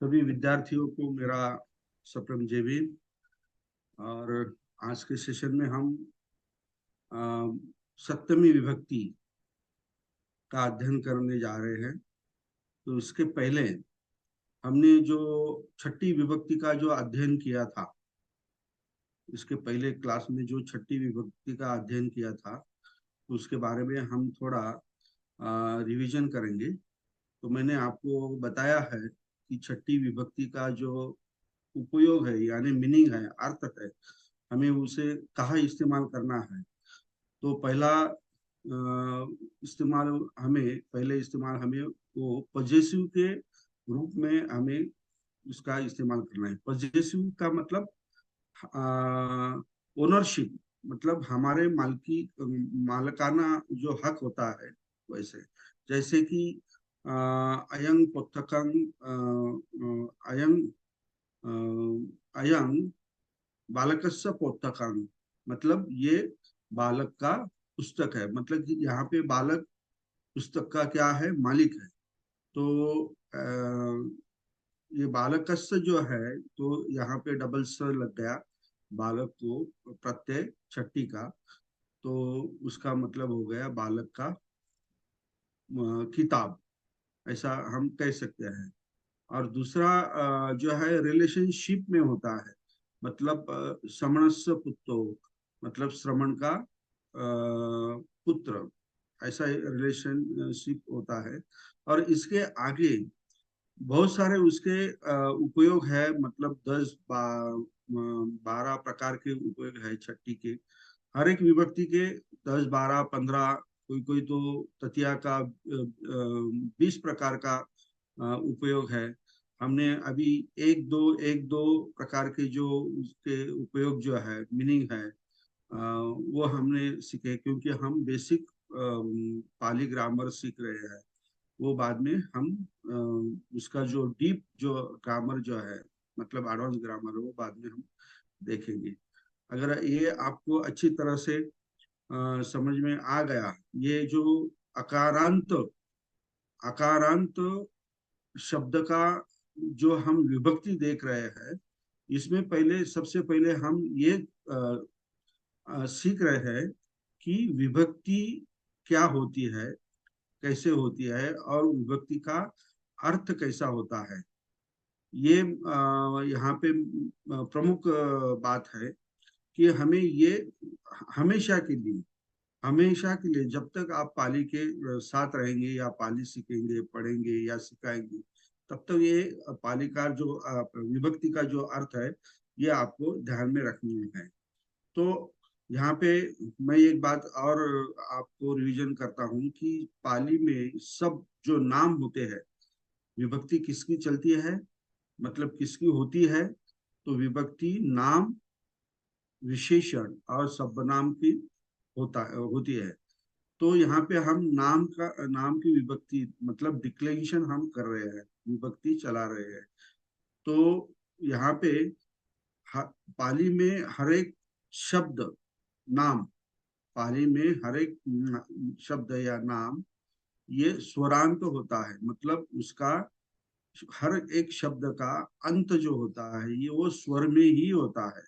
सभी विद्यार्थियों को मेरा सप्रम जय भीम। और आज के सेशन में हम अ, सप्तमी विभक्ति का अध्ययन करने जा रहे हैं। तो इसके पहले हमने जो छठी विभक्ति का जो अध्ययन किया था, इसके पहले क्लास में जो छठी विभक्ति का अध्ययन किया था, तो उसके बारे में हम थोड़ा रिवीजन करेंगे। तो मैंने आपको बताया है कि छठी विभक्ति का जो उपयोग है यानी मीनिंग है, अर्थ है, हमें उसे कहाँ इस्तेमाल करना है। तो पहले इस्तेमाल हमें वो पॉजेसिव के रूप में हमें उसका इस्तेमाल करना है। पॉजेसिव का मतलब ओनरशिप, मतलब हमारे मालकाना जो हक होता है। वैसे जैसे कि अयं पुस्तकं अयं अयं बालकस्य पुस्तकं, मतलब ये बालक का पुस्तक है। मतलब कि यहाँ पे बालक पुस्तक का क्या है, मालिक है। तो ये बालकस्य जो है, तो यहाँ पे डबल स लग गया बालक को प्रत्यय छठी का, तो उसका मतलब हो गया बालक का किताब, ऐसा हम कह सकते हैं। और दूसरा जो है रिलेशनशिप में होता है, मतलब श्रमणस्य पुत्रो, मतलब श्रमण का पुत्र, ऐसा रिलेशनशिप होता है। और इसके आगे बहुत सारे उसके उपयोग है, मतलब 12 प्रकार के उपयोग है छठी के। हर एक विभक्ति के 10, 12, 15, कोई कोई तो तृतीया का 20 प्रकार का उपयोग है। हमने अभी एक दो प्रकार के जो उसके उपयोग जो है, मीनिंग है, वो हमने सीखे, क्योंकि हम बेसिक पाली ग्रामर सीख रहे हैं। वो बाद में हम उसका जो डीप जो ग्रामर जो है, मतलब एडवांस ग्रामर, वो बाद में हम देखेंगे। अगर ये आपको अच्छी तरह से समझ में आ गया, ये जो अकारांत अकारांत शब्द का जो हम विभक्ति देख रहे हैं, इसमें पहले सबसे पहले हम ये सीख रहे हैं कि विभक्ति क्या होती है, कैसे होती है, और विभक्ति का अर्थ कैसा होता है। ये यहाँ पे प्रमुख बात है कि हमें ये हमेशा के लिए जब तक आप पाली के साथ रहेंगे या पाली सीखेंगे, पढ़ेंगे या सिखाएंगे, तब तक ये पाली का जो विभक्ति का जो अर्थ है, ये आपको ध्यान में रखनी है। तो यहाँ पे मैं एक बात और आपको रिवीजन करता हूँ कि पाली में सब जो नाम होते हैं, विभक्ति किसकी चलती है, मतलब किसकी होती है, तो विभक्ति नाम, विशेषण और सर्वनाम की होती है। तो यहाँ पे हम नाम की विभक्ति, मतलब डिक्लेरेशन हम कर रहे हैं, विभक्ति चला रहे हैं। तो यहाँ पे पाली में हर एक शब्द नाम, पाली में हर एक शब्द या नाम ये स्वरांत होता है। मतलब उसका हर एक शब्द का अंत जो होता है, ये वो स्वर में ही होता है।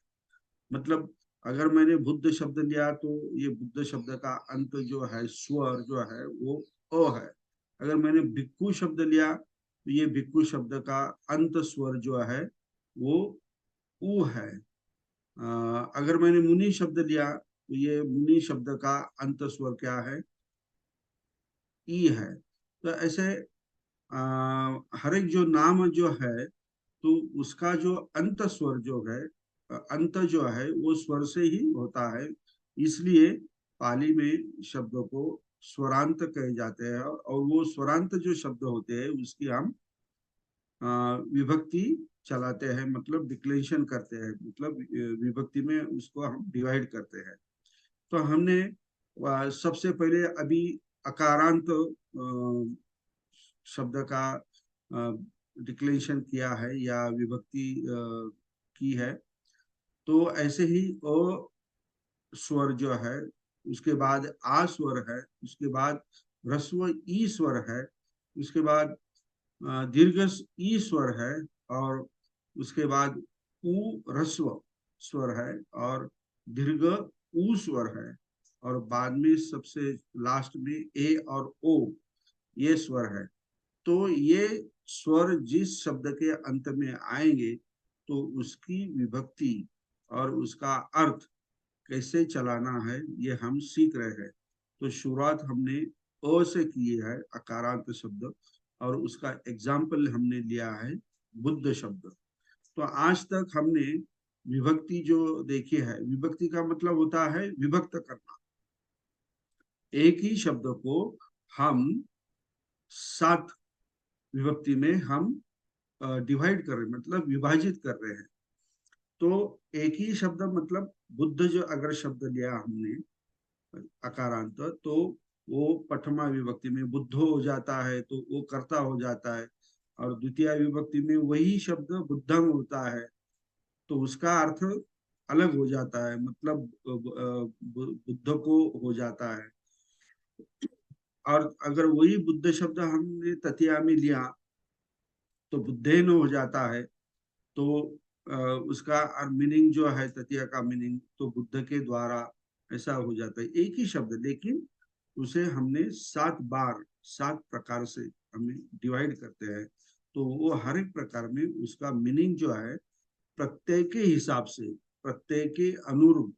मतलब अगर मैंने बुद्ध शब्द लिया, तो ये बुद्ध शब्द का अंत जो है, स्वर जो है, वो अ है। अगर मैंने भिक्खु शब्द लिया, तो ये भिक्खु शब्द का अंत स्वर जो है, वो ऊ है। अगर मैंने मुनि शब्द लिया, तो ये मुनि शब्द का अंत स्वर क्या है, ई है। तो ऐसे हर एक जो नाम जो है, तो उसका जो अंत स्वर जो है, अंत जो है वो स्वर से ही होता है। इसलिए पाली में शब्दों को स्वरांत कहे जाते हैं, और वो स्वरांत जो शब्द होते हैं उसकी हम विभक्ति चलाते हैं, मतलब डिक्लेरेशन करते हैं, मतलब विभक्ति में उसको हम डिवाइड करते हैं। तो हमने सबसे पहले अभी अकारांत शब्द का डिक्लेरेशन किया है या विभक्ति की है। तो ऐसे ही ओ स्वर जो है, उसके बाद आ स्वर है, उसके बाद ह्रस्व ई स्वर है, उसके बाद दीर्घ ई स्वर है, और उसके बाद उ ह्रस्व स्वर है, और दीर्घ ऊ स्वर है, और बाद में सबसे लास्ट में ए और ओ ये स्वर है। तो ये स्वर जिस शब्द के अंत में आएंगे तो उसकी विभक्ति और उसका अर्थ कैसे चलाना है ये हम सीख रहे हैं। तो शुरुआत हमने अ से की है, अकारांत शब्द, और उसका एग्जाम्पल हमने लिया है बुद्ध शब्द। तो आज तक हमने विभक्ति जो देखी है, विभक्ति का मतलब होता है विभक्त करना। एक ही शब्द को हम 7 विभक्ति में हम डिवाइड कर रहे हैं, मतलब विभाजित कर रहे हैं। तो एक ही शब्द मतलब बुद्ध जो अगर शब्द लिया हमने अकारांत, तो वो प्रथमा विभक्ति में बुद्धो हो जाता है, तो वो कर्ता हो जाता है। और द्वितीय विभक्ति में वही शब्द बुद्धम होता है, तो उसका अर्थ अलग हो जाता है, मतलब बुद्ध को हो जाता है। और अगर वही बुद्ध शब्द हमने तृतीया में लिया तो बुद्धेन हो जाता है। तो उसका मीनिंग जो है तृतीया का मीनिंग तो बुद्ध के द्वारा ऐसा हो जाता है। एक ही शब्द, लेकिन उसे हमने 7 बार 7 प्रकार से हमें डिवाइड करते हैं। तो वो हर एक प्रकार में उसका मीनिंग जो है प्रत्येक के हिसाब से, प्रत्येक के अनुरूप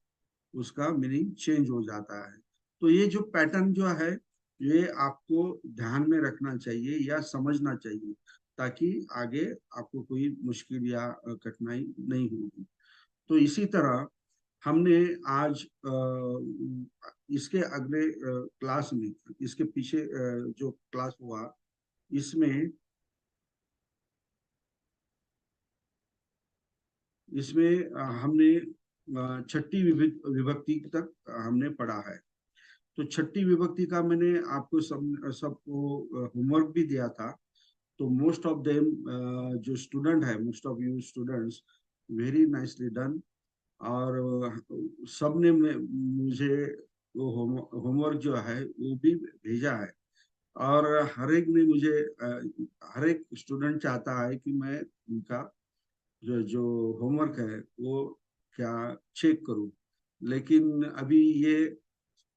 उसका मीनिंग चेंज हो जाता है। तो ये जो पैटर्न जो है ये आपको ध्यान में रखना चाहिए या समझना चाहिए, ताकि आगे आपको कोई मुश्किल या कठिनाई नहीं होगी। तो इसी तरह हमने आज इसके अगले क्लास में, इसके पीछे जो क्लास हुआ इसमें इसमें हमने छठी विभक्ति तक हमने पढ़ा है। तो छठी विभक्ति का मैंने आपको सबको होमवर्क भी दिया था। तो मोस्ट ऑफ देम जो स्टूडेंट है, most of you students, very nicely done. और सब ने मुझे वो होमवर्क जो है वो भी भेजा है। और हर एक ने मुझे हर एक स्टूडेंट चाहता है कि मैं उनका जो जो होमवर्क है वो क्या चेक करूं। लेकिन अभी ये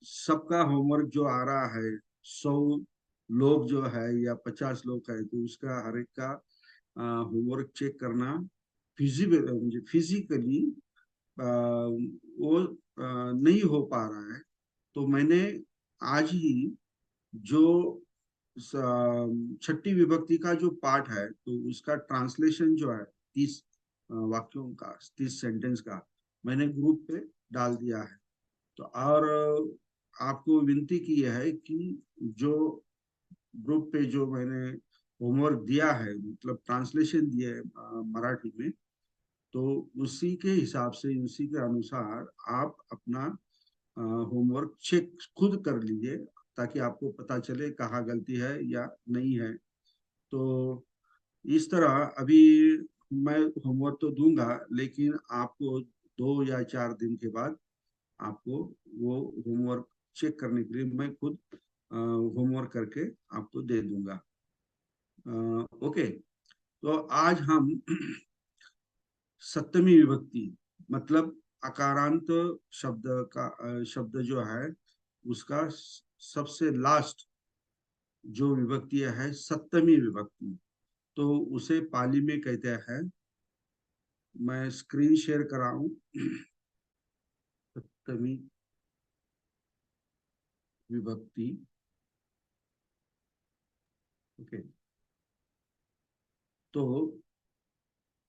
सबका होमवर्क जो आ रहा है, 100 लोग जो है या 50 लोग है, तो उसका हर एक का होमवर्क चेक करना फिजिकल, मुझे फिजिकली वो नहीं हो पा रहा है। तो मैंने आज ही जो छठी विभक्ति का जो पार्ट है तो उसका ट्रांसलेशन जो है 30 वाक्यों का, 30 सेंटेंस का मैंने ग्रुप पे डाल दिया है। तो और आपको विनती की है कि जो ग्रुप पे जो मैंने होमवर्क दिया है, मतलब ट्रांसलेशन दिया है मराठी में, तो उसी के हिसाब से, उसी के अनुसार आप अपना होमवर्क चेक खुद कर लीजिए, ताकि आपको पता चले कहाँ गलती है या नहीं है। तो इस तरह अभी मैं होमवर्क तो दूंगा, लेकिन आपको 2 या 4 दिन के बाद आपको वो होमवर्क चेक करने के लिए मैं खुद होमवर्क करके आपको दे दूंगा। ओके। तो आज हम सप्तमी विभक्ति, मतलब अकारांत शब्द का शब्द जो है उसका सबसे लास्ट जो विभक्ति है सप्तमी विभक्ति, तो उसे पाली में कहते हैं। मैं स्क्रीन शेयर कराऊं। सप्तमी विभक्ति। ओके। तो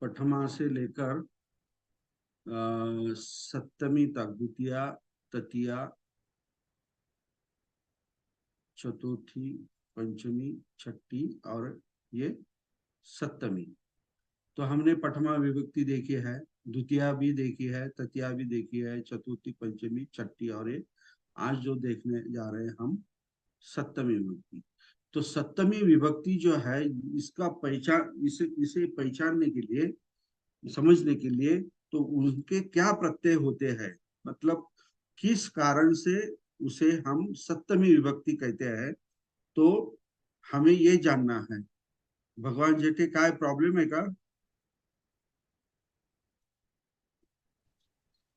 प्रथमा से लेकर सप्तमी तक, द्वितीया, तृतीया, चतुर्थी, पंचमी, छठी और ये सप्तमी। तो हमने प्रथमा विभक्ति देखी है, द्वितीया भी देखी है, तृतीया भी देखी है, चतुर्थी, पंचमी, छठी, और ये आज जो देखने जा रहे हैं हम सप्तमी विभक्ति। तो सप्तमी विभक्ति जो है इसका पहचान, इसे इसे पहचानने के लिए, समझने के लिए, तो उनके क्या प्रत्यय होते हैं, मतलब किस कारण से उसे हम सप्तमी विभक्ति कहते हैं, तो हमें ये जानना है। भगवान जी के काय प्रॉब्लम है का?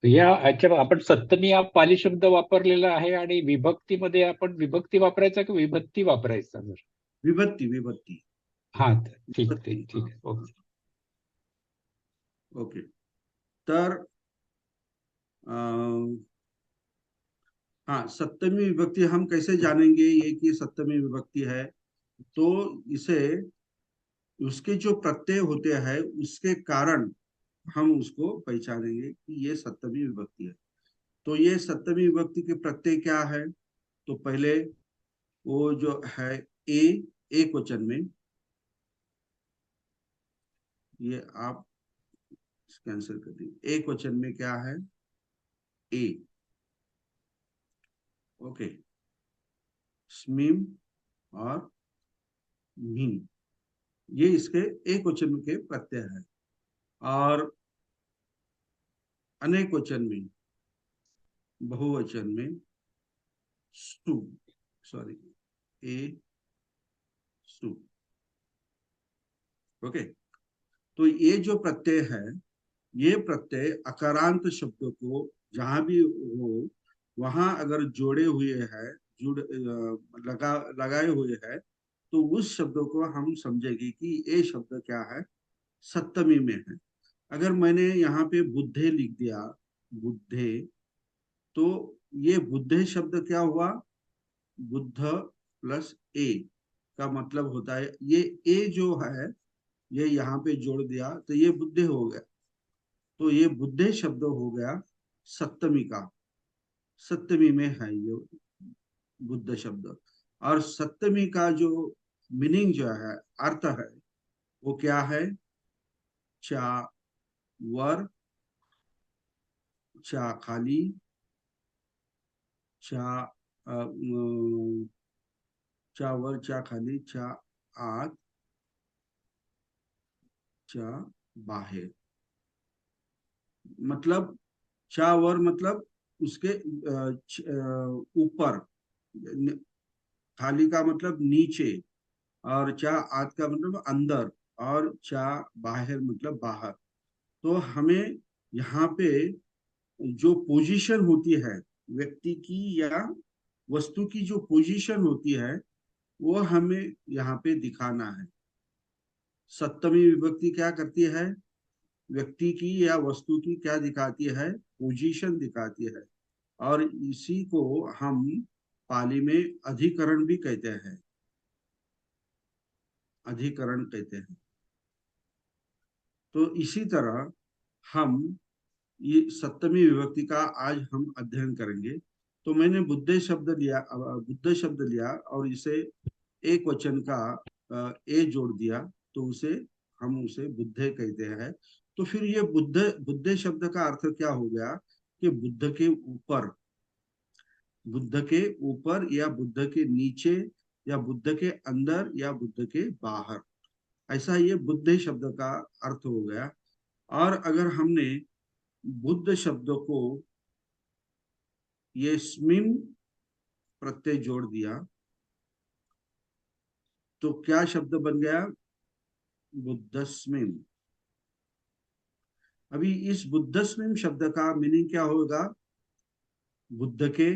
याच्या आपण सप्तमी हा पाली शब्द वापरलेला आहे आणि विभक्तीमध्ये आपण विभक्ती वापरायचा की विभक्ती वापरायचा जर? विभक्ती विभक्ती हा, ठीक आहे, विभक्ती, ठीक हाँ आहे, ओके. ओके. तर अ, हाँ, सप्तमी विभक्ति हम कैसे जानेंगे ये कि सप्तमी विभक्ति है? तो इसे उसके जो प्रत्यय होते हैं उसके कारण हम उसको पहचानेंगे कि ये सप्तमी विभक्ति है. तो ये सप्तमी विभक्ति के प्रत्यय क्या है? तो पहले वो जो है ए, एक वचन में, ये आप कैंसिल कर दीजिए. एक वचन में क्या है? ए. ओके. स्मीम और मीम, ये इसके एक वचन के प्रत्यय है. और अनेक वचन में, बहुवचन में सु, सॉरी, ए सु. ओके. तो ये जो प्रत्यय है, ये प्रत्यय अकारांत शब्द को जहां भी हो वहां अगर जोड़े हुए है, लगाए हुए है, तो उस शब्द को हम समझेंगे कि ये शब्द क्या है? सप्तमी में है. अगर मैंने यहाँ पे बुद्धे लिख दिया, बुद्धे, तो ये बुद्धे शब्द क्या हुआ? बुद्ध प्लस ए का मतलब होता है, ये ए जो है ये यहाँ पे जोड़ दिया तो ये बुद्धे हो गया. तो ये बुद्धे शब्द हो गया सप्तमी का. सप्तमी में है ये बुद्ध शब्द. और सप्तमी का जो मीनिंग जो है, अर्थ है, वो क्या है? चा वर, चा खाली, चा चा वर, चा खाली, चा आत, चा बाहर. मतलब चा वर मतलब उसके ऊपर, खाली का मतलब नीचे, और चा आत का मतलब अंदर, और चा बाहर मतलब बाहर. तो हमें यहाँ पे जो पोजीशन होती है व्यक्ति की या वस्तु की, जो पोजीशन होती है वो हमें यहाँ पे दिखाना है. सप्तमी विभक्ति क्या करती है? व्यक्ति की या वस्तु की क्या दिखाती है? पोजीशन दिखाती है. और इसी को हम पाली में अधिकरण भी कहते हैं. अधिकरण कहते हैं. तो इसी तरह हम ये सप्तमी विभक्ति का आज हम अध्ययन करेंगे. तो मैंने बुद्ध शब्द लिया और इसे एक वचन का ए जोड़ दिया, तो उसे हम उसे बुद्धे कहते हैं. तो फिर ये बुद्धे शब्द का अर्थ क्या हो गया? कि बुद्ध के ऊपर, बुद्ध के ऊपर या बुद्ध के नीचे, या बुद्ध के अंदर, या बुद्ध के बाहर, ऐसा ये बुद्धे शब्द का अर्थ हो गया. और अगर हमने बुद्ध शब्द को ये स्मिम प्रत्यय जोड़ दिया तो क्या शब्द बन गया? बुद्धस्मिम. अभी इस बुद्धस्मिम शब्द का मीनिंग क्या होगा? बुद्ध के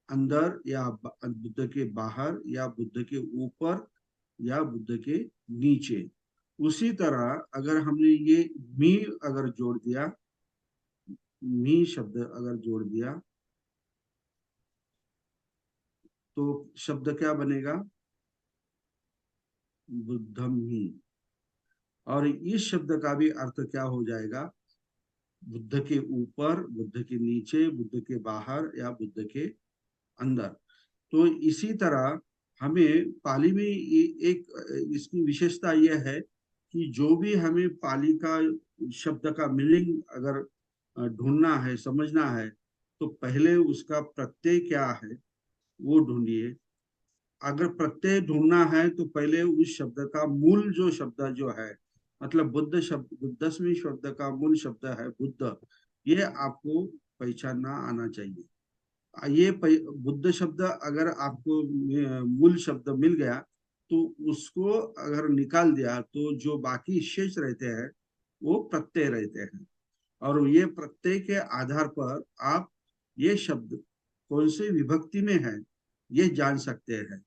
अंदर, या बुद्ध के बाहर, या बुद्ध के ऊपर, या बुद्ध के नीचे. उसी तरह अगर हमने ये मी अगर जोड़ दिया, मी शब्द अगर जोड़ दिया, तो शब्द क्या बनेगा? बुद्धम ही. और इस शब्द का भी अर्थ क्या हो जाएगा? बुद्ध के ऊपर, बुद्ध के नीचे, बुद्ध के बाहर, या बुद्ध के अंदर. तो इसी तरह हमें पाली में ये एक इसकी विशेषता यह है कि जो भी हमें पाली का शब्द का मीनिंग अगर ढूंढना है, समझना है, तो पहले उसका प्रत्यय क्या है वो ढूंढिए. अगर प्रत्यय ढूंढना है तो पहले उस शब्द का मूल जो शब्द जो है, मतलब बुद्ध शब्द, बुद्धस्मी शब्द का मूल शब्द है बुद्ध, ये आपको पहचानना आना चाहिए. ये बुद्ध शब्द अगर आपको मूल शब्द मिल गया तो उसको अगर निकाल दिया तो जो बाकी शेष रहते हैं वो प्रत्यय रहते हैं. और ये प्रत्यय के आधार पर आप ये शब्द कौन सी विभक्ति में है ये जान सकते हैं।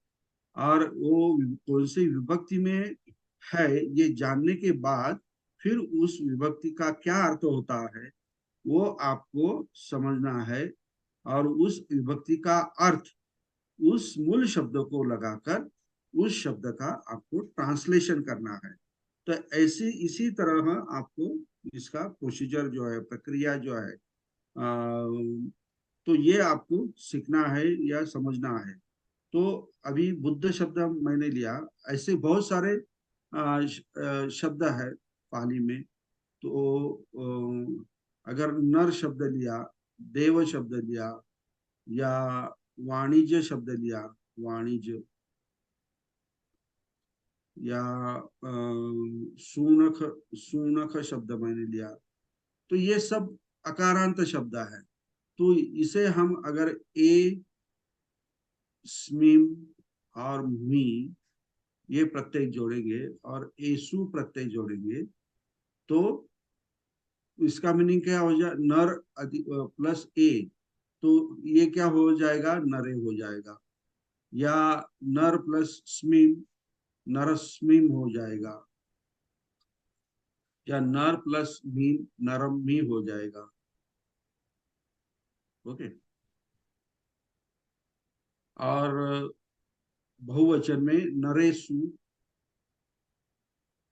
और वो कौन सी विभक्ति में है ये जानने के बाद फिर उस विभक्ति का क्या अर्थ होता है वो आपको समझना है। और उस विभक्ति का अर्थ उस मूल शब्द को लगाकर उस शब्द का आपको ट्रांसलेशन करना है। तो ऐसी इसी तरह आपको इसका प्रोसीजर जो है, प्रक्रिया जो है, तो ये आपको सीखना है या समझना है। तो अभी बुद्ध शब्द मैंने लिया, ऐसे बहुत सारे शब्द है पाली में। तो अगर नर शब्द लिया, देव शब्द लिया, या वाणिज्य शब्द लिया, वाणिज्य, या सूनख, सूनख शब्द मैंने लिया, तो ये सब अकारांत शब्द है। तो इसे हम अगर ए, स्मीम और मी ये प्रत्यय जोड़ेंगे और एसु प्रत्यय जोड़ेंगे तो इसका मीनिंग क्या हो जाए, नर प्लस ए, तो ये क्या हो जाएगा, नरे हो जाएगा। या नर प्लस स्मीम, नरस्मीम हो जाएगा। या नर प्लस मीम, नरमी हो जाएगा। ओके। और बहुवचन में नरेसु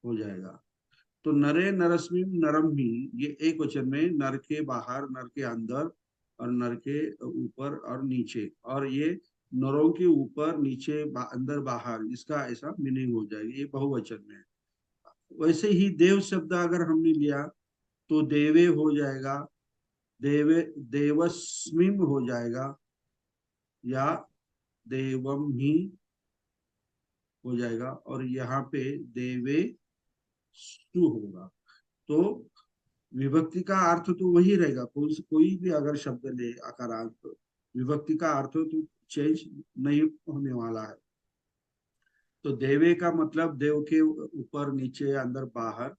हो जाएगा। तो नरे, नरस्मी, नरमी, ये एक वचन में नर के बाहर, नर के अंदर और नर के ऊपर और नीचे, और ये नरों के ऊपर, नीचे, अंदर, बाहर, इसका ऐसा मीनिंग हो जाएगा, ये बहुवचन में। वैसे ही देव शब्द अगर हमने लिया तो देवे हो जाएगा, देवे, देवस्मिम हो जाएगा, या देवम ही हो जाएगा, और यहाँ पे देवे सु होगा। तो विभक्ति का अर्थ तो वही रहेगा, कोई भी अगर शब्द ले आकारांत, तो विभक्ति का अर्थ तो चेंज नहीं होने वाला है। तो देवे का मतलब देव के ऊपर, नीचे, अंदर, बाहर,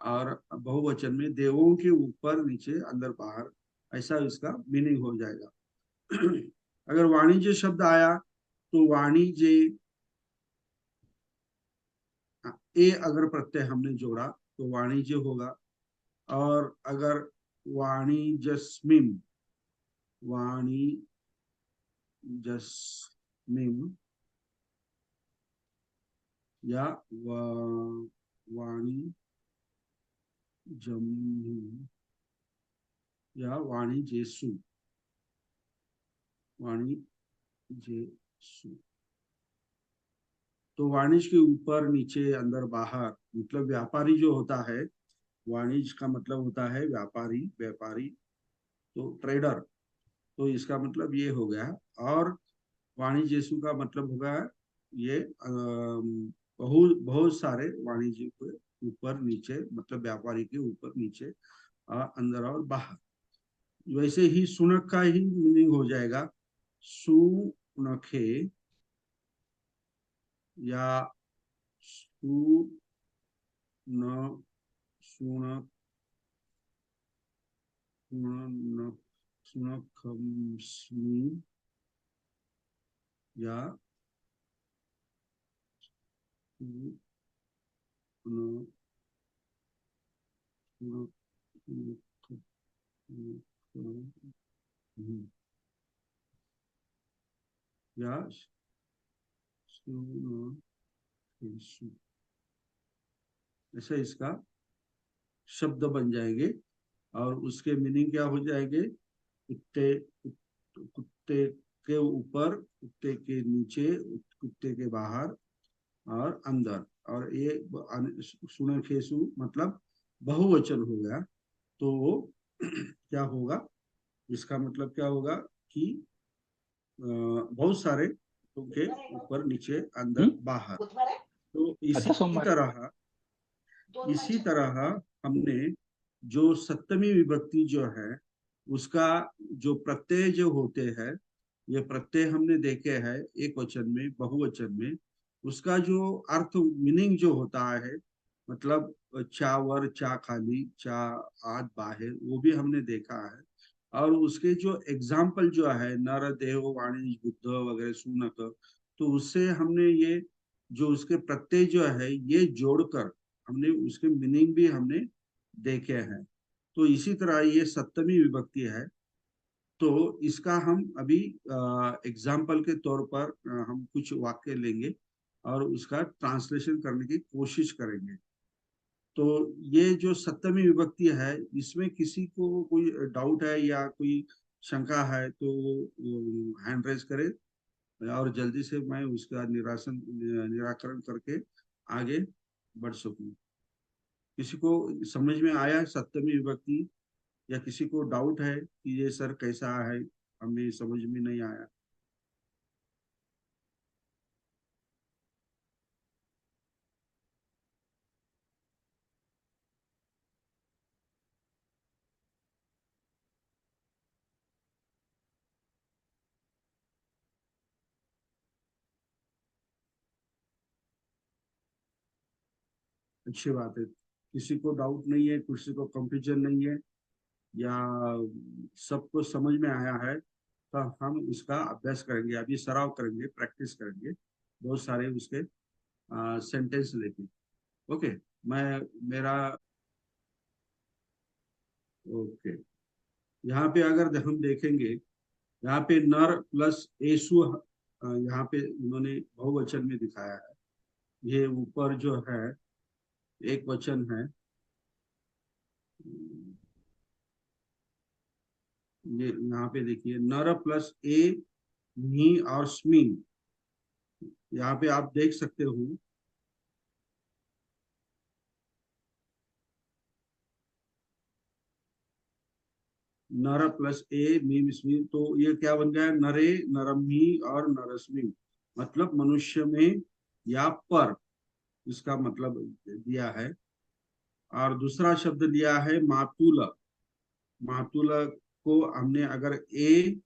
और बहुवचन में देवों के ऊपर, नीचे, अंदर, बाहर, ऐसा इसका मीनिंग हो जाएगा। अगर वाणिज्य शब्द आया तो वाणिज्य, ए अगर प्रत्यय हमने जोड़ा तो वाणिज्य होगा। और अगर वाणिजस्मिम, वाणिजस्मिम, या वाणिजमी, या वाणिजेसु, वाणिजेसु, तो वाणिज्य के ऊपर, नीचे, अंदर, बाहर, मतलब व्यापारी जो होता है, वाणिज्य का मतलब होता है व्यापारी, व्यापारी, तो ट्रेडर, तो इसका मतलब ये हो गया। और वाणिज्यसु का मतलब होगा ये बहुत बहुत सारे वाणिज्य के ऊपर, नीचे, मतलब व्यापारी के ऊपर, नीचे, अंदर और बाहर। वैसे ही सुनख का ही मीनिंग हो जाएगा सुनखे, या सु न, सुन, सुन, सुनखमी, या सु न, या ऐसा इसका शब्द बन जाएंगे। और उसके मीनिंग क्या हो जाएंगे, कुत्ते, कुत्ते के ऊपर, कुत्ते के नीचे, कुत्ते के बाहर और अंदर। और ये सुनखेसु मतलब बहुवचन हो गया। तो वो क्या होगा, इसका मतलब क्या होगा कि बहुत सारे के ऊपर, नीचे, अंदर, बाहर। तो अच्छा इसी सोमवार। तरह, इसी तरह हमने जो सप्तमी विभक्ति जो है उसका जो प्रत्यय जो होते हैं, ये प्रत्यय हमने देखे हैं एक वचन में, बहुवचन में, उसका जो अर्थ, मीनिंग जो होता है, मतलब चा वर चा खाली चा आत बाहेर, वो भी हमने देखा है। और उसके जो एग्जाम्पल जो है नर देव वाणी बुद्ध वगैरह सुनक, तो उससे हमने ये जो उसके प्रत्यय जो है ये जोड़कर हमने उसके मीनिंग भी हमने देखे हैं। तो इसी तरह ये सप्तमी विभक्ति है। तो इसका हम अभी एग्जाम्पल के तौर पर हम कुछ वाक्य लेंगे और उसका ट्रांसलेशन करने की कोशिश करेंगे। तो ये जो सप्तमी विभक्ति है, इसमें किसी को कोई डाउट है या कोई शंका है तो हैंड रेज करे, और जल्दी से मैं उसका निराकरण करके आगे बढ़ सकूं। किसी को समझ में आया सप्तमी विभक्ति, या किसी को डाउट है कि ये सर कैसा है, हमें समझ में नहीं आया? अच्छी बात है। किसी को डाउट नहीं है, किसी को कंफ्यूजन नहीं है, या सबको समझ में आया है, तो हम उसका अभ्यास करेंगे, अभी सराव करेंगे, प्रैक्टिस करेंगे बहुत सारे उसके सेंटेंस लेके। ओके। मैं मेरा ओके। यहाँ पे अगर हम देखेंगे, यहाँ पे नर प्लस एसु, यहाँ पे उन्होंने बहुवचन में दिखाया है। ये ऊपर जो है एक वचन है, ये यहाँ पे देखिए नर प्लस ए मी और स्मी। यहाँ पे आप देख सकते हो नर प्लस ए मीम स्मी, तो ये क्या बन गया? नरे नरमी और नरस्मी, मतलब मनुष्य में या पर, इसका मतलब दिया है। और दूसरा शब्द दिया है मातुल। मातुल को हमने अगर ए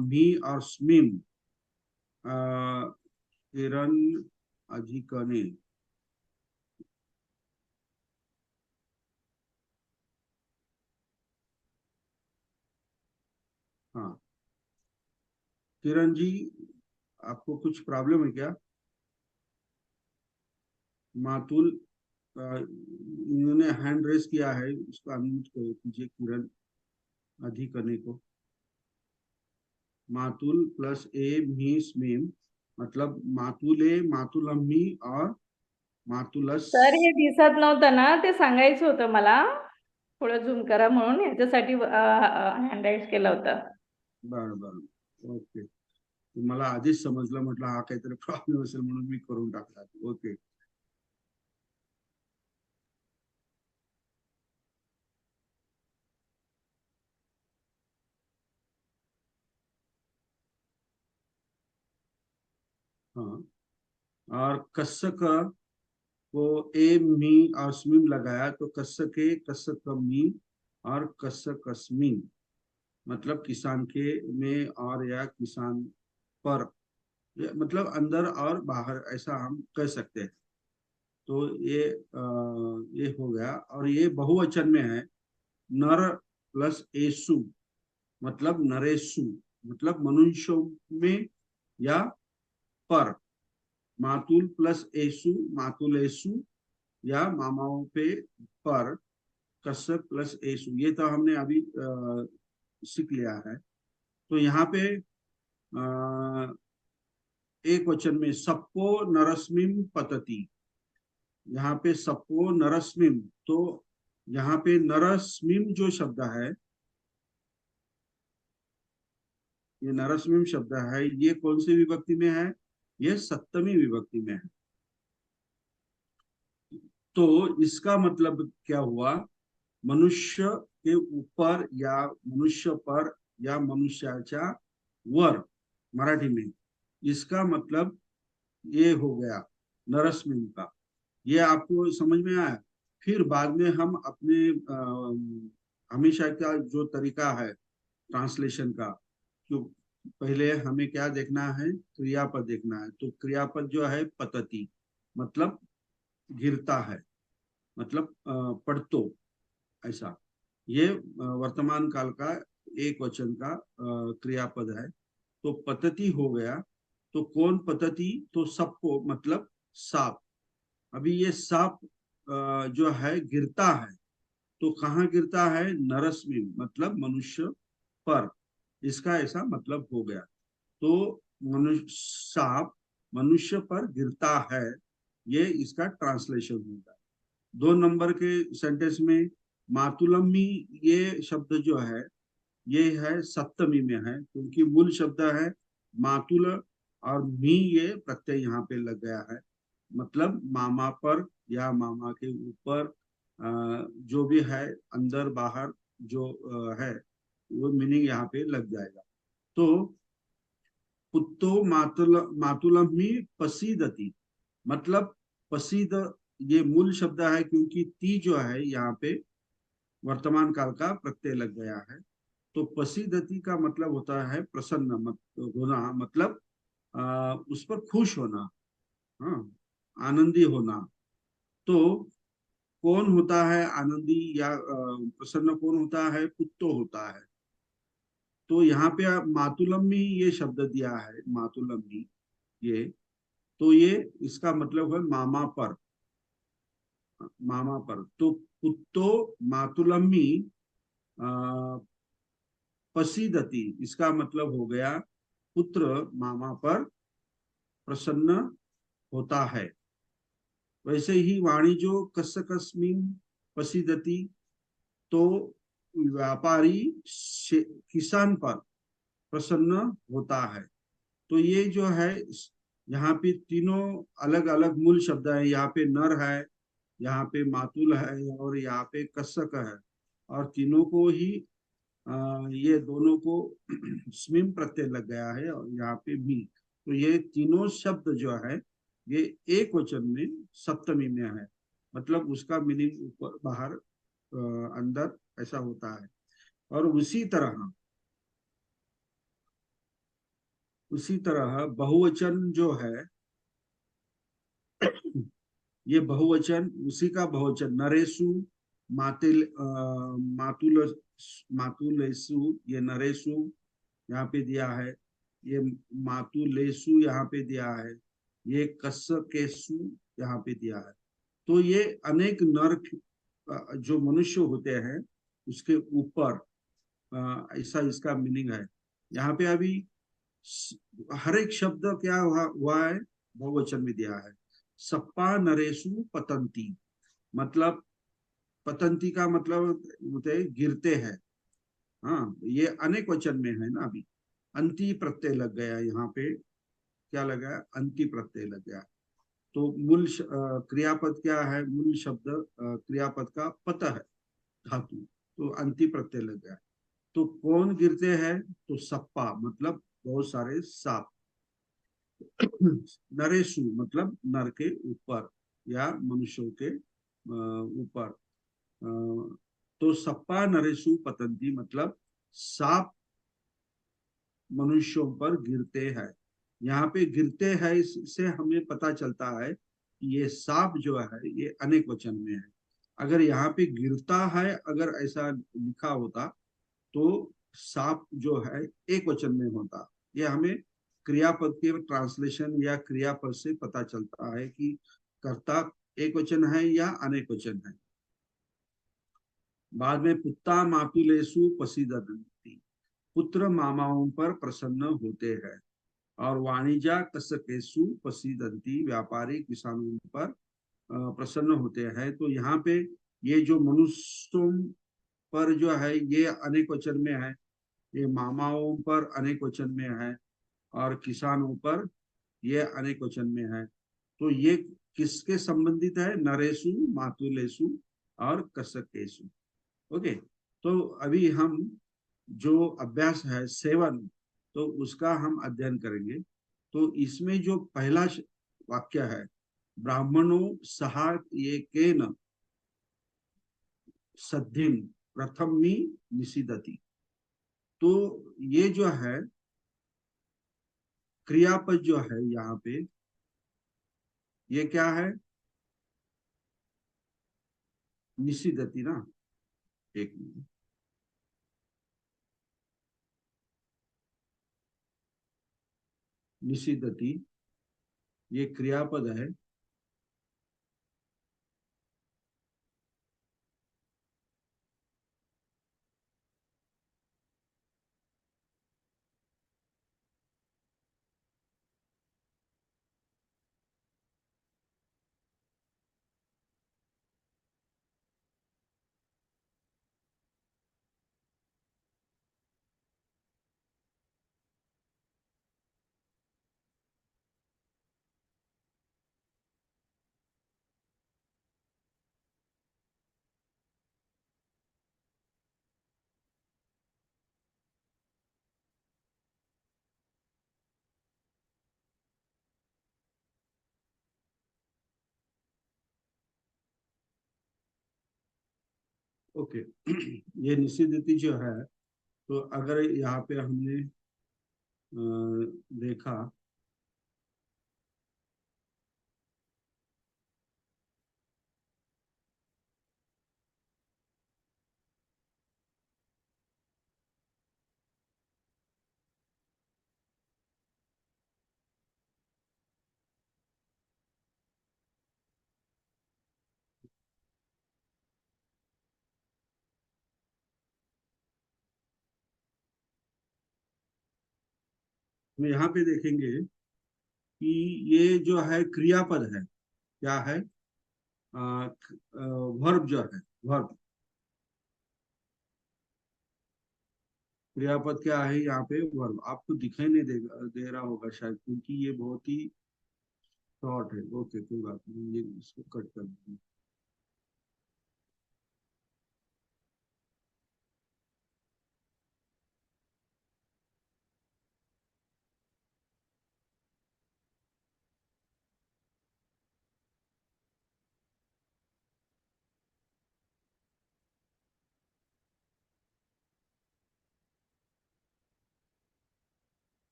मी और स्मिम, किरण अधिकने, हाँ किरण जी, आपको कुछ प्रॉब्लम है क्या? मातुल, इन्होंने हैंड रेस किया है, उसको अनम्यूट कीजिए किरण अधिकने को। मातुल प्लस ए मी स्मीम, मतलब मातुले मातुलम्मी और मातुलस। सर हे दिसत नव्हतं ना, ते सांगायचं होतं मला, थोडं झूम करा म्हणून याच्यासाठी हँड राईज केलं होतं. बरं बरं, ओके. मला आधीच समजलं, म्हटलं हा काहीतरी प्रॉब्लेम असेल म्हणून मी करून टाकला. ओके. हाँ, और कसक को ए मी और स्मीम लगाया, तो कसके कसकमी और कसकस्मी, मतलब किसान के में और या किसान पर, मतलब अंदर और बाहर, ऐसा हम कह सकते हैं। तो ये हो गया, और ये बहुवचन में है। नर प्लस एसु, मतलब नरेशु, मतलब मनुष्यों में या पर। मातुल प्लस एसु मातुलेसु, या मामाओं पे पर। कश्यप प्लस एसु, ये तो हमने अभी सीख लिया है। तो यहाँ पे एक वचन में सप्पो नरस्मिम पतति, यहाँ पे सप्पो नरस्मिम, तो यहाँ पे नरस्मिम जो शब्द है, ये नरस्मिम शब्द है, ये कौन सी विभक्ति में है? ये सप्तमी विभक्ति में है। तो इसका मतलब क्या हुआ? मनुष्य के ऊपर या मनुष्य पर या मनुष्याच्या वर, मराठी में इसका मतलब ये हो गया नरस्मिन का। ये आपको समझ में आया? फिर बाद में हम अपने हमेशा का जो तरीका है ट्रांसलेशन का, तो पहले हमें क्या देखना है? क्रियापद देखना है। तो क्रियापद जो है पतति, मतलब गिरता है। मतलब पढ़तो, ऐसा। ये वर्तमान काल का एक वचन का क्रियापद है। तो पतति हो गया, तो कौन पतति, तो सबको, मतलब सांप। अभी ये सांप जो है गिरता है, तो कहाँ गिरता है, नरस्मि, मतलब मनुष्य पर, इसका ऐसा मतलब हो गया। तो मनुष्य, सांप मनुष्य पर गिरता है, ये इसका ट्रांसलेशन होगा। 2 नंबर के सेंटेंस में मातुलम्मी, ये शब्द जो है ये है सप्तमी में है, क्योंकि मूल शब्द है मातुल, और मी ये प्रत्यय यहाँ पे लग गया है। मतलब मामा पर या मामा के ऊपर, जो भी है, अंदर बाहर जो है, वो मीनिंग यहाँ पे लग जाएगा। तो पुत्तो मातुलम्मी पसीदति, मतलब पसीद, ये मूल शब्द है, क्योंकि ती जो है यहाँ पे वर्तमान काल का प्रत्यय लग गया है। तो पसीदति का मतलब होता है प्रसन्न होना, मतलब उस पर खुश होना, हाँ, आनंदी होना। तो कौन होता है आनंदी या प्रसन्न, कौन होता है, पुत्तो होता है। तो यहाँ पे मातुलम्मी ये शब्द दिया है, मातुलम्मी ये, तो ये इसका मतलब है मामा पर, मामा पर। तो पुत्तो मातुलम्मी पसीदति, इसका मतलब हो गया पुत्र मामा पर प्रसन्न होता है। वैसे ही वाणिजो कसकस्मिन पसीदति, तो व्यापारी किसान पर प्रसन्न होता है। तो ये जो है, यहाँ पे तीनों अलग अलग मूल शब्द है। यहाँ पे नर है, यहाँ पे मातुल है, और यहाँ पे कसक है। और तीनों को ही ये दोनों को स्मिम प्रत्यय लग गया है, और यहाँ पे मी। तो ये तीनों शब्द जो है ये एक वचन में सप्तमी में है, मतलब उसका मीनिंग ऊपर बाहर अंदर ऐसा होता है। और उसी तरह बहुवचन जो है, ये बहुवचन, उसी का बहुवचन नरेशु, मातिल मातुल मातुलेसु, ये नरेशु यहाँ पे दिया है, ये मातुलेसु यहाँ पे दिया है, ये कसकेसु यहाँ पे दिया है। तो ये अनेक नर जो मनुष्य होते हैं उसके ऊपर, ऐसा इसका मीनिंग है। यहाँ पे अभी हर एक शब्द क्या हुआ है, बहुवचन में दिया है। सप्पा नरेशु पतंती, मतलब पतंती का मतलब होते हैं गिरते हैं। हाँ, ये अनेक वचन में है ना। अभी अंति प्रत्यय लग गया यहाँ पे, क्या लगा, अंति प्रत्यय लग गया। तो मूल क्रियापद क्या है, मूल शब्द क्रियापद का पत है, धातु, तो अंति प्रत्यय लग गया। तो कौन गिरते हैं, तो सप्पा, मतलब बहुत सारे सांप। नरेशु, मतलब नर के ऊपर या मनुष्यों के ऊपर। तो सप्पा नरेशु पतंती, मतलब सांप मनुष्यों पर गिरते हैं। यहाँ पे गिरते हैं, इससे हमें पता चलता है कि ये सांप जो है ये अनेक वचन में है। अगर यहाँ पे गिरता है, अगर ऐसा लिखा होता, तो सांप जो है एक वचन में होता। ये हमें क्रियापद के ट्रांसलेशन या क्रियापद से पता चलता है कि कर्ता एक वचन है या अनेक वचन है। बाद में पुत्ता मातुलेसु पसीदन्ति, पुत्र मामाओं पर प्रसन्न होते हैं। और वाणिज्य कसकेसु पसीदन्ति, व्यापारी किसानों पर प्रसन्न होते हैं। तो यहाँ पे ये जो मनुष्यों पर जो है ये अनेक वचन में है, ये मामाओं पर अनेक वचन में है, और किसानों पर ये अनेक वचन में है। तो ये किसके संबंधित है, नरेशु, मातुलेसु और कसकेसु। ओके। तो अभी हम जो अभ्यास है 7, तो उसका हम अध्ययन करेंगे। तो इसमें जो पहला वाक्य है, ब्राह्मणों सहा ये केन सद्धिम प्रथमी निषिदति, तो ये जो है क्रियापद जो है यहाँ पे, ये क्या है, निषिद्धति ना, एक मिनट, निषिद्धति ये क्रियापद है। ओके ये निषिद्धति जो है, तो अगर यहाँ पे हमने देखा, हम यहाँ पे देखेंगे कि ये जो है क्रियापद है, क्या है, वर्ब जो है, वर्ब, क्रियापद क्या है यहाँ पे, वर्ब। आपको दिखाई नहीं दे रहा होगा शायद, क्योंकि ये बहुत ही शॉर्ट है। ओके कोई बात नहीं, ये इसको कट कर दूंगी।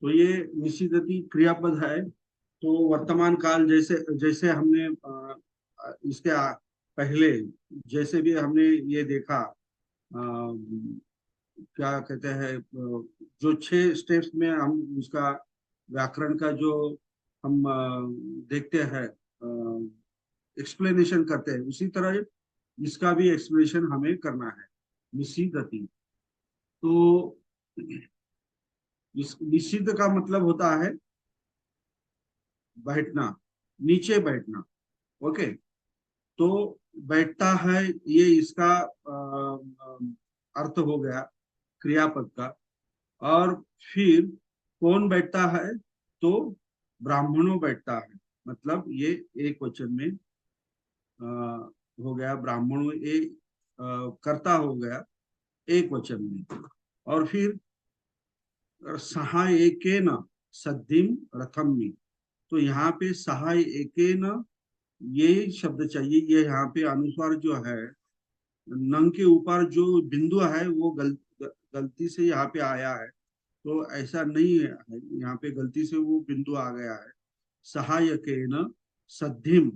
तो ये निषिद्धति क्रियापद है। तो वर्तमान काल, जैसे जैसे हमने इसके पहले जैसे भी हमने ये देखा, क्या कहते हैं, जो 6 स्टेप्स में हम उसका व्याकरण का जो हम देखते हैं, एक्सप्लेनेशन करते हैं, उसी तरह इसका भी एक्सप्लेनेशन हमें करना है, निषिद्धति। तो इस निषिद्ध का मतलब होता है बैठना, नीचे बैठना। ओके, तो बैठता है, ये इसका अर्थ हो गया क्रियापद का। और फिर कौन बैठता है, तो ब्राह्मणों बैठता है, मतलब ये एक वचन में हो गया, ब्राह्मणों, ये कर्ता हो गया एक वचन में। और फिर सहायकेन सद्धिम रथम्मि, तो यहाँ पे सहायकेन ये शब्द चाहिए। ये यहाँ पे अनुस्वार जो है, नंग के ऊपर जो बिंदु है वो गलती से यहाँ पे आया है, तो ऐसा नहीं है, यहाँ पे गलती से वो बिंदु आ गया है। सहायकेन सद्धिम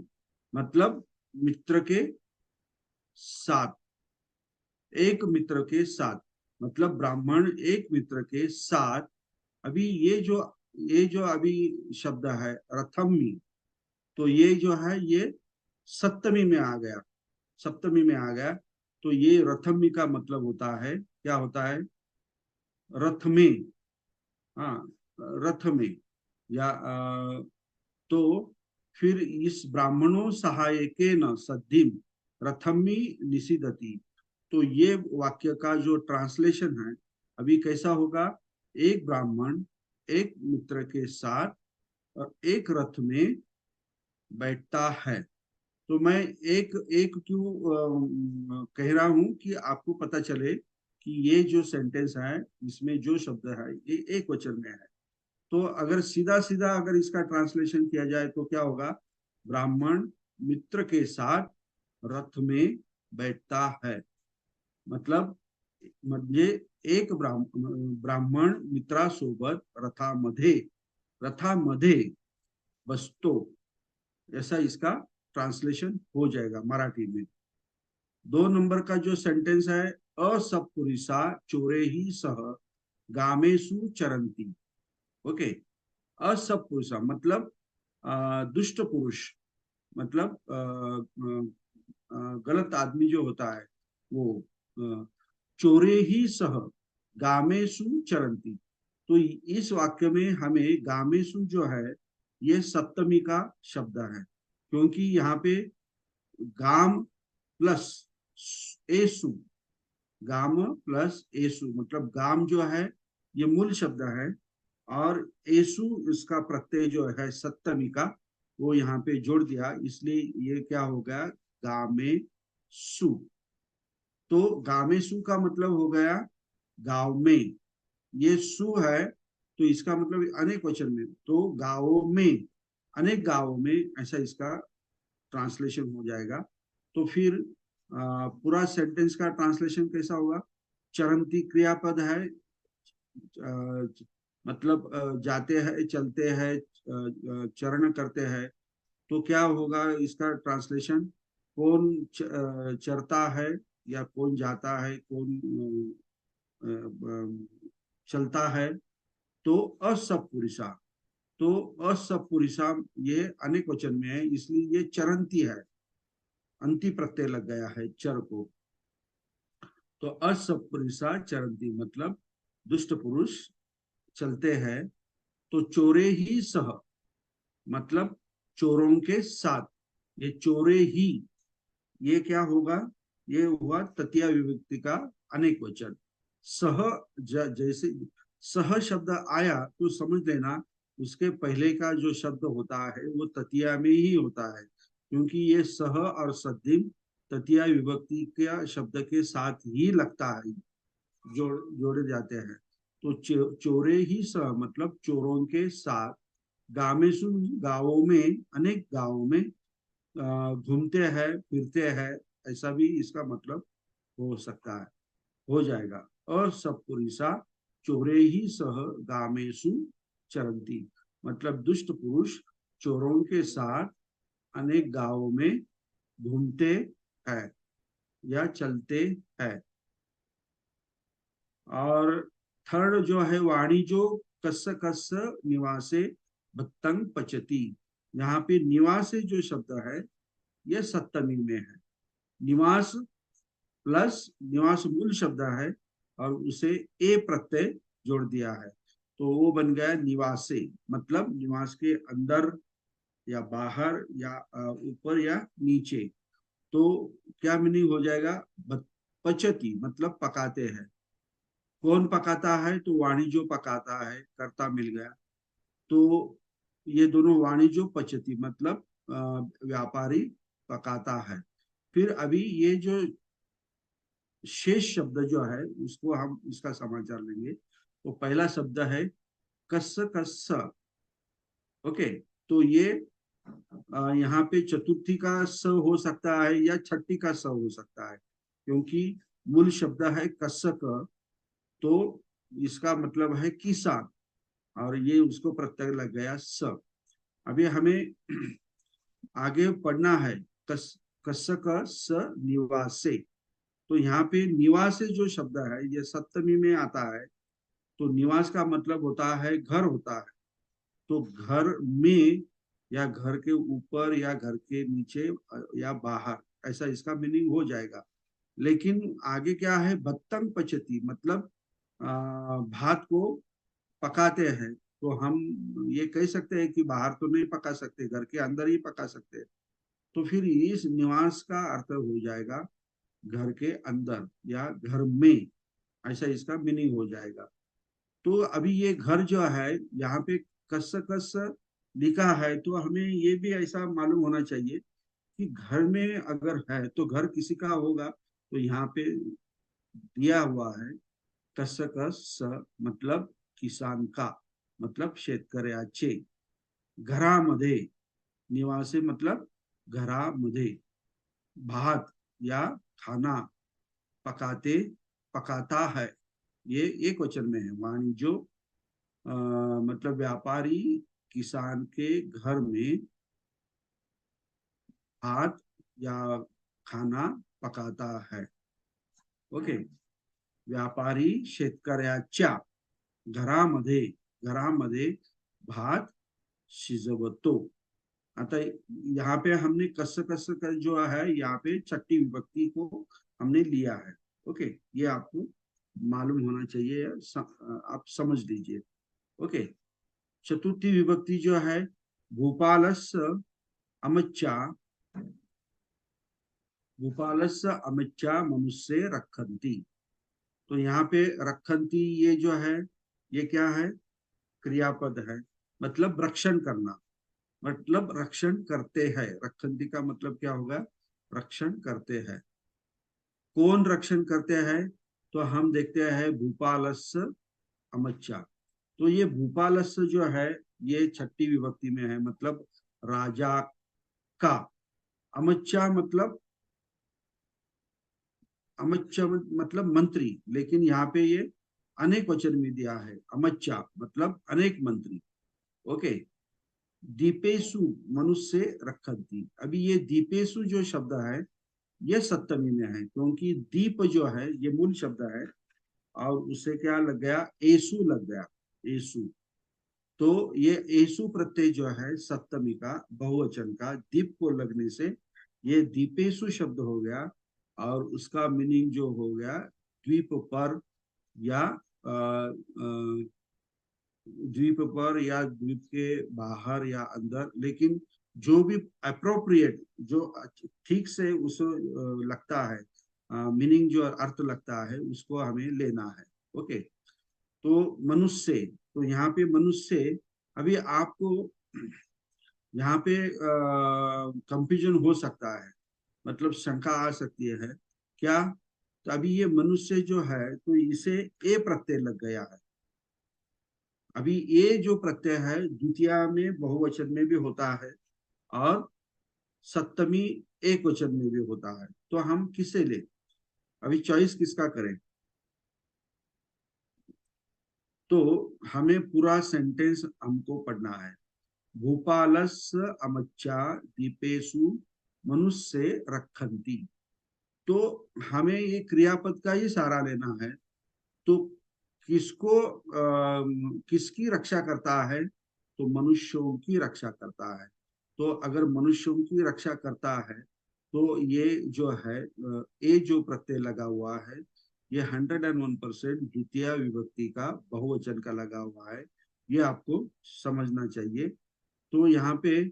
मतलब मित्र के साथ, एक मित्र के साथ, मतलब ब्राह्मण एक मित्र के साथ। अभी ये जो अभी शब्द है रथम्मी, तो ये जो है ये सप्तमी में आ गया, सप्तमी में आ गया। तो ये रथम्मी का मतलब होता है, क्या होता है, रथ में, हाँ, रथ में, या तो फिर इस ब्राह्मणों सहायकेन सद्धिम रथम्मी निषिद्धति, तो ये वाक्य का जो ट्रांसलेशन है अभी कैसा होगा, एक ब्राह्मण एक मित्र के साथ और एक रथ में बैठता है। तो मैं एक एक क्यों कह रहा हूं कि आपको पता चले कि ये जो सेंटेंस है इसमें जो शब्द है ये एक वचन में है। तो अगर सीधा सीधा अगर इसका ट्रांसलेशन किया जाए तो क्या होगा, ब्राह्मण मित्र के साथ रथ में बैठता है। मतलब म्हणजे एक ब्राह्मण मित्रासोबत रथामध्ये बसतो, ऐसा इसका ट्रांसलेशन हो जाएगा मराठी में। 2 नंबर का जो सेंटेंस है, असत्पुरुषा चोरेही सह गामेषु चरंती। ओके, असत्पुरुषा मतलब दुष्ट पुरुष, मतलब गलत आदमी जो होता है वो चोरे ही सह गामेशु चरंती। तो इस वाक्य में हमें गामेशु जो है ये सप्तमी का शब्द है, क्योंकि यहाँ पे गाम प्लस एसु, गाम प्लस एसु मतलब गाम जो है ये मूल शब्द है और एसु इसका प्रत्यय जो है सप्तमी का वो यहाँ पे जोड़ दिया, इसलिए ये क्या हो गया, गामेसु। तो गामेसु का मतलब हो गया गांव में, ये सु है तो इसका मतलब अनेक वचन में, तो गांवों में, अनेक गांवों में, ऐसा इसका ट्रांसलेशन हो जाएगा। तो फिर पूरा सेंटेंस का ट्रांसलेशन कैसा होगा, चरंती क्रियापद है, मतलब जाते हैं, चलते हैं, चरण करते हैं। तो क्या होगा इसका ट्रांसलेशन, कौन चरता है या कौन जाता है, कौन चलता है। तो असत्पुरुषा, तो असत्पुरुषा ये अनेक वचन में है, इसलिए ये चरंती है, अंति प्रत्यय लग गया है चर को। तो असत्पुरुषा चरंती मतलब दुष्ट पुरुष चलते हैं। तो चोरे ही सह मतलब चोरों के साथ, ये चोरे ही ये क्या होगा, ये हुआ तृतीया विभक्ति का अनेक वचन। सह जैसे सह शब्द आया तो समझ लेना उसके पहले का जो शब्द होता है वो तृतीया में ही होता है, क्योंकि ये सह और सद्धिम तृतीया विभक्ति के शब्द के साथ ही लगता है, जोड़े जाते हैं। तो चोरे ही सह मतलब चोरों के साथ, गामेशु गांवों में, अनेक गांवों में घूमते हैं, फिरते हैं, ऐसा भी इसका मतलब हो सकता है, हो जाएगा। और सत्पुरुषा चोरे ही सह गामेशु चरंती मतलब दुष्ट पुरुष चोरों के साथ अनेक गांवों में घूमते हैं या चलते हैं। और थर्ड जो है, वाणिजो कस्य कस्य निवासे भक्तंग पचती। यहाँ पे निवासे जो शब्द है यह सप्तमी में है। निवास प्लस निवास मूल शब्द है और उसे ए प्रत्यय जोड़ दिया है, तो वो बन गया निवासे, मतलब निवास के अंदर या बाहर या ऊपर या नीचे। तो क्या मीनिंग हो जाएगा, पचती मतलब पकाते हैं। कौन पकाता है, तो वाणिज्यो पकाता है, कर्ता मिल गया। तो ये दोनों वाणिज्यो पचती मतलब व्यापारी पकाता है। फिर अभी ये जो शेष शब्द जो है उसको हम इसका समाचार लेंगे। तो पहला शब्द है कस्स कस्स। ओके, तो ये यहाँ पे चतुर्थी का स हो सकता है या छठी का स हो सकता है, क्योंकि मूल शब्द है कस्सक, तो इसका मतलब है किसान, और ये उसको प्रत्यय लग गया स। अभी हमें आगे पढ़ना है कस्सक स निवासे। तो यहाँ पे निवासे जो शब्द है ये सप्तमी में आता है। तो निवास का मतलब होता है घर होता है, तो घर में या घर के ऊपर या घर के नीचे या बाहर, ऐसा इसका मीनिंग हो जाएगा। लेकिन आगे क्या है, भत्तंग पचती मतलब भात को पकाते हैं। तो हम ये कह सकते हैं कि बाहर तो नहीं पका सकते, घर के अंदर ही पका सकते हैं। तो फिर इस निवास का अर्थ हो जाएगा घर के अंदर या घर में, ऐसा इसका मीनिंग हो जाएगा। तो अभी ये घर जो है यहाँ पे कस कस लिखा है, तो हमें ये भी ऐसा मालूम होना चाहिए कि घर में अगर है तो घर किसी का होगा। तो यहाँ पे दिया हुआ है, कस मतलब किसान का, मतलब शेतकऱ्याचे, घरामध्ये, निवासी मतलब घरामध्ये, भात या खाना, पकाते पकाता है, ये एक वचन में है। वाणी जो मतलब व्यापारी किसान के घर में भात या खाना पकाता है। ओके, व्यापारी शेतकऱ्याच्या घरामध्ये घरामध्ये भात शिजवतो। आता यहाँ पे हमने कस कस का जो है, यहाँ पे छठी विभक्ति को हमने लिया है। ओके, ये आपको मालूम होना चाहिए, आप समझ लीजिए। ओके, चतुर्थी विभक्ति जो है, भूपालस्य अमच्चा, भूपालस्य अमच्चा मनुष्य रखंती। तो यहाँ पे रखंती ये जो है, ये क्या है, क्रियापद है, मतलब रक्षण करना, मतलब रक्षण करते हैं। रक्षंती का मतलब क्या होगा, रक्षण करते हैं। कौन रक्षण करते हैं, तो हम देखते हैं भूपालस्य अमच्चा। तो ये भूपालस्य जो है, ये छठी विभक्ति में है, मतलब राजा का। अमच्चा मतलब, अमच्चा मतलब मंत्री, लेकिन यहाँ पे ये अनेक वचन में दिया है, अमच्चा मतलब अनेक मंत्री। ओके, दीपेशु मनुष्य रखंती। अभी ये दीपेशु जो शब्द है, ये सप्तमी में है, क्योंकि दीप जो है ये मूल शब्द है, और उससे क्या लग गया, एसु लग गया, एसु। तो ये एसु प्रत्यय जो है सप्तमी का, बहुवचन का, दीप को लगने से ये दीपेशु शब्द हो गया, और उसका मीनिंग जो हो गया, द्वीप पर या द्वीप पर या द्वीप के बाहर या अंदर, लेकिन जो भी अप्रोप्रिएट, जो ठीक से उस लगता है, मीनिंग जो अर्थ लगता है, उसको हमें लेना है। ओके, तो मनुष्य, तो यहाँ पे मनुष्य, अभी आपको यहाँ पे कंफ्यूजन हो सकता है, मतलब शंका आ सकती है क्या, तो अभी ये मनुष्य जो है, तो इसे ए प्रत्यय लग गया है। अभी ये जो प्रत्यय है द्वितीय में बहुवचन में भी होता है, और सप्तमी एक वचन में भी होता है, तो हम किसे ले, अभी चॉइस किसका करें। तो हमें पूरा सेंटेंस हमको पढ़ना है। भूपालस्य अमच्चा दीपेशु मनुष्य रखंती। तो हमें ये क्रियापद का ही सहारा लेना है। तो किसको किसकी रक्षा करता है, तो मनुष्यों की रक्षा करता है। तो अगर मनुष्यों की रक्षा करता है, तो ये जो है ए जो प्रत्यय लगा हुआ है, ये 101% द्वितीय विभक्ति का बहुवचन का लगा हुआ है, ये आपको समझना चाहिए। तो यहाँ पे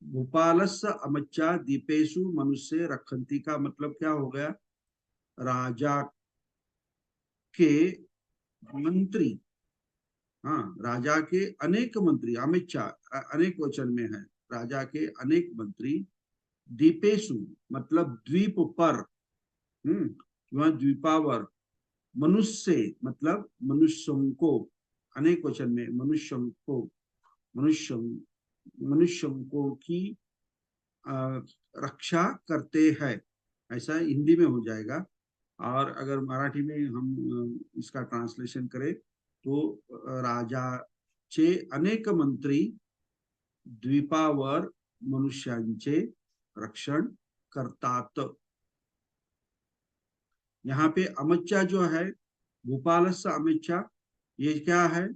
भूपालस्य अमच्चा दीपेशु मनुष्य रखंती का मतलब क्या हो गया, राजा के मंत्री, हाँ, राजा के अनेक मंत्री, अमिच्छा अनेक वचन में है, राजा के अनेक मंत्री, दीपेशु मतलब द्वीप पर, वह द्वीपावर, मनुष्य मतलब मनुष्यों को, अनेक वचन में मनुष्यों को, मनुष्य मनुष्यों को की रक्षा करते हैं, ऐसा हिंदी में हो जाएगा। और अगर मराठी में हम इसका ट्रांसलेशन करें, तो राजाचे अनेक मंत्री द्वीपावर मनुष्यांचे रक्षण करतात। यहाँ पे अमच्चा जो है, भूपालस्य अमच्चा, ये क्या है,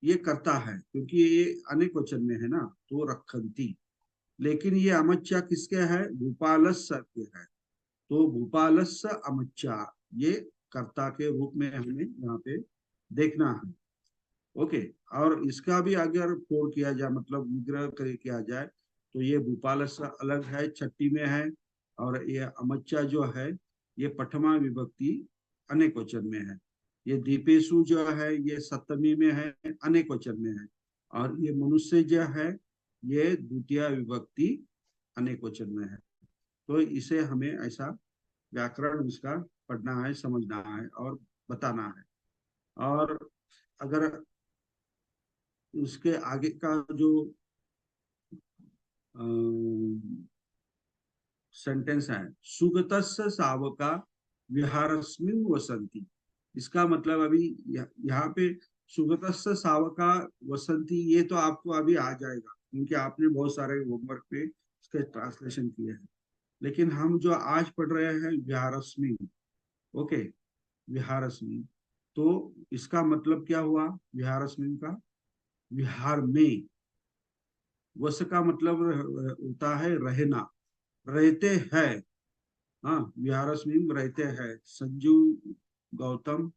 ये करता है, क्योंकि ये अनेक वचन में है ना, तो रखंती। लेकिन ये अमच्चा किसके है, भूपालस्य के है। तो भूपालस्य अमच्चा, ये कर्ता के रूप में हमें यहाँ पे देखना है। ओके, और इसका भी अगर फोड़ किया जाए, मतलब विग्रह किया जाए, तो ये भूपालस्य अलग है, छठी में है, और ये अमच्चा जो है, ये पठमा विभक्ति अनेक वचन में है। ये दीपेशु जो है, ये सप्तमी में है, अनेक वचन में है। और ये मनुष्य जो है, ये द्वितीय विभक्ति अनेक वचन में है। तो इसे हमें ऐसा व्याकरण इसका पढ़ना है, समझना है और बताना है। और अगर उसके आगे का जो सेंटेंस है, सुगतस्य सावका विहारस्मिन् वसंती, इसका मतलब अभी यहाँ पे सुगतस्य सावका वसंती, ये तो आपको अभी आ जाएगा क्योंकि आपने बहुत सारे होमवर्क पे इसके ट्रांसलेशन किए हैं। लेकिन हम जो आज पढ़ रहे हैं विहारस्मिन्, ओके, विहारस्मिन्, तो इसका मतलब क्या हुआ विहारस्मिन् का? विहार में। वस का मतलब होता है रहना, रहते हैं। हाँ, विहारस्मिन् रहते हैं। Sanju, Gautam,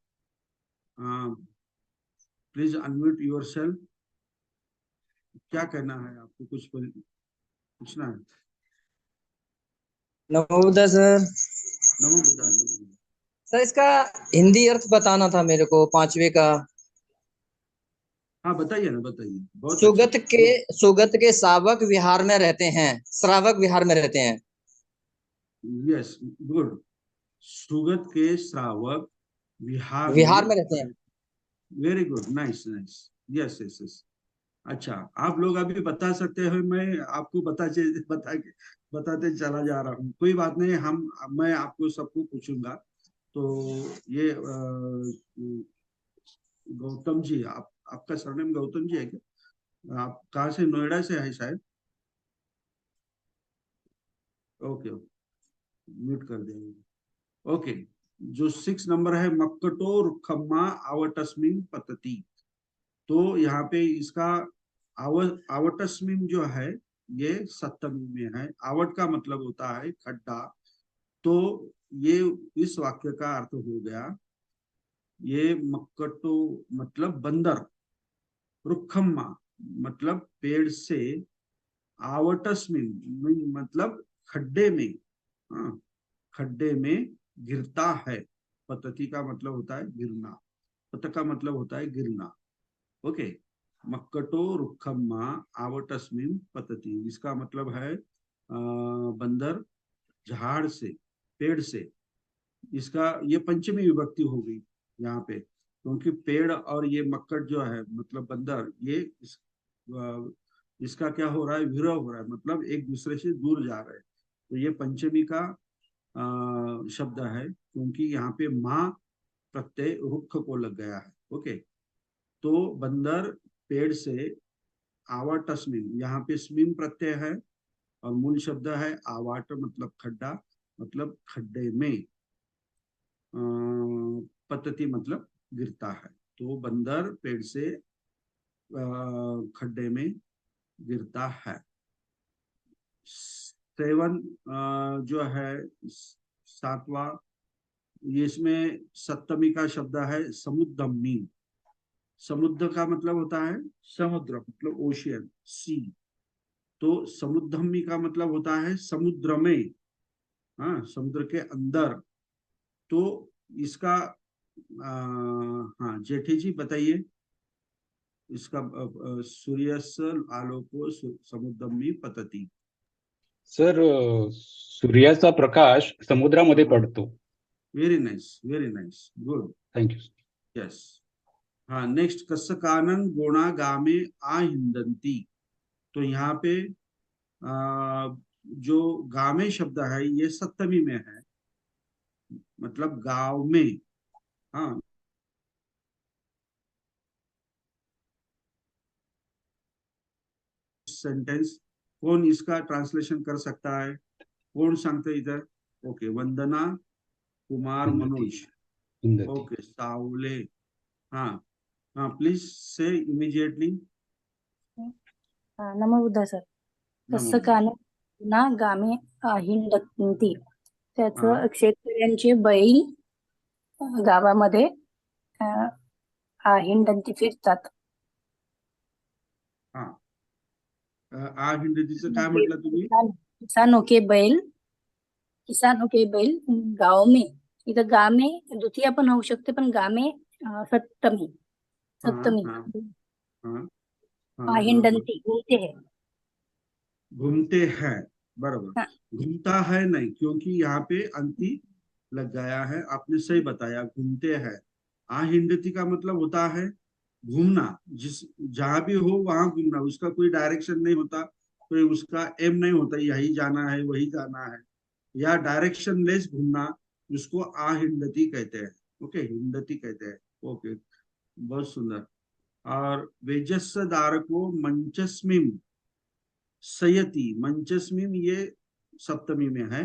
please unmute your self. क्या कहना है आपको? कुछ पूछना है? नमोदा सर। नमो बुद्धाय, नमो बुद्धाय। सर इसका हिंदी अर्थ बताना था मेरे को, 5वें का। हाँ बताइए ना, बताइए, बहुत अच्छा। सुगत के सावक विहार में रहते हैं, श्रावक विहार में रहते हैं। Yes, good. सुगत के श्रावक विहार विहार में, में रहते हैं। Very good, nice nice, yes yes yes. अच्छा, आप लोग अभी बता सकते हो, मैं आपको बताते चला जा रहा हूँ, कोई बात नहीं। मैं आपको सबको पूछूंगा। तो ये गौतम जी, आपका सरनेम गौतम जी है क्या? आप कहाँ से? नोएडा से है शायद। ओके, म्यूट कर देंगे। ओके, जो 6 नंबर है, मक्कटो रुखम्मा आवटस्मिन पतती, तो यहाँ पे इसका आवटस्मिन जो है ये सप्तमी में है। आवट का मतलब होता है खड्डा। तो ये इस वाक्य का अर्थ हो गया, ये मक्कटो मतलब बंदर, रुखम्मा मतलब पेड़ से, आवटस्मिन मतलब खड्डे में, हाँ, खड्डे में गिरता है। पतति का मतलब होता है गिरना, पत का मतलब होता है गिरना। ओके, मक्कटो रुखम्मा आवटस्मिन पतति, इसका मतलब है बंदर झाड़ से, पेड़ से। इसका ये पंचमी विभक्ति हो गई यहाँ पे, क्योंकि पेड़ और ये मक्कट जो है मतलब बंदर, ये इसका क्या हो रहा है? विरह हो रहा है, मतलब एक दूसरे से दूर जा रहे हैं। तो ये पंचमी का शब्द है, क्योंकि यहाँ पे माँ प्रत्यय रुख को लग गया है। ओके, तो बंदर पेड़ से, आवाटस्मिन, यहाँ पे स्मिन प्रत्यय है और मूल शब्द है आवाट मतलब खड्डा, मतलब खड्डे में, पतति मतलब गिरता है। तो बंदर पेड़ से खड्डे में गिरता है। 7 जो है 7वां, ये इसमें सप्तमी का शब्द है समुद्रमी। समुद्र का मतलब होता है समुद्र, मतलब ओशियन, सी। तो समुद्रमी का मतलब होता है समुद्र में, हाँ, समुद्र के अंदर। तो इसका हाँ, जेठी जी बताइए इसका। सूर्यस्य आलोको समुद्रमी पतति। सर, सूर्याचा प्रकाश समुद्रामध्ये पडतो. Very nice, very nice, good, thank you. Yes. हाँ, नेक्स्ट, कस्सकानन गोणा गामे आहिंदंती। तो यहाँ पे जो गामे शब्द है ये सप्तमी में है, मतलब गांव में। हाँ, सेंटेंस कौन इसका ट्रांसलेशन कर सकता है? कौन सांगते इधर? ओके, वंदना कुमार मनोज। ओके, सावले। हाँ हाँ, प्लीज से इमीडिएटली। नमो बुद्धा सर. नमो तसं काने ना गामे हिंडती, हाँ त्याचं शेतकऱ्यांचे बैल गावामध्ये हिंडती फिरतात. हाँ, आ हिंदीचं काय म्हटलं तुम्ही? किसानों के बैल, किसानों के बैल गाव में. इथं गामे द्वितीय पण होऊ शकते, पण गामे सप्तमी, हाँ सप्तमी. हाँ हाँ हाँ, बरोबर, हिंडती घूमते हैं. घूमते हैं, बराबर। हाँ. घूमता है नहीं, क्योंकि यहाँ पे अंति लग गया है, आपने सही बताया, घूमते हैं। आहिंदती का मतलब होता है घूमना, जिस जहां भी हो वहां घूमना, उसका कोई डायरेक्शन नहीं होता, कोई उसका एम नहीं होता यही जाना है वही जाना है, या डायरेक्शन लेस घूमना, उसको आहिंदती कहते हैं। ओके, हिंदती कहते हैं। ओके, बहुत सुंदर। और वेजस्व दारको मंचस्मिम सयति, मंचस्मिम ये सप्तमी में है,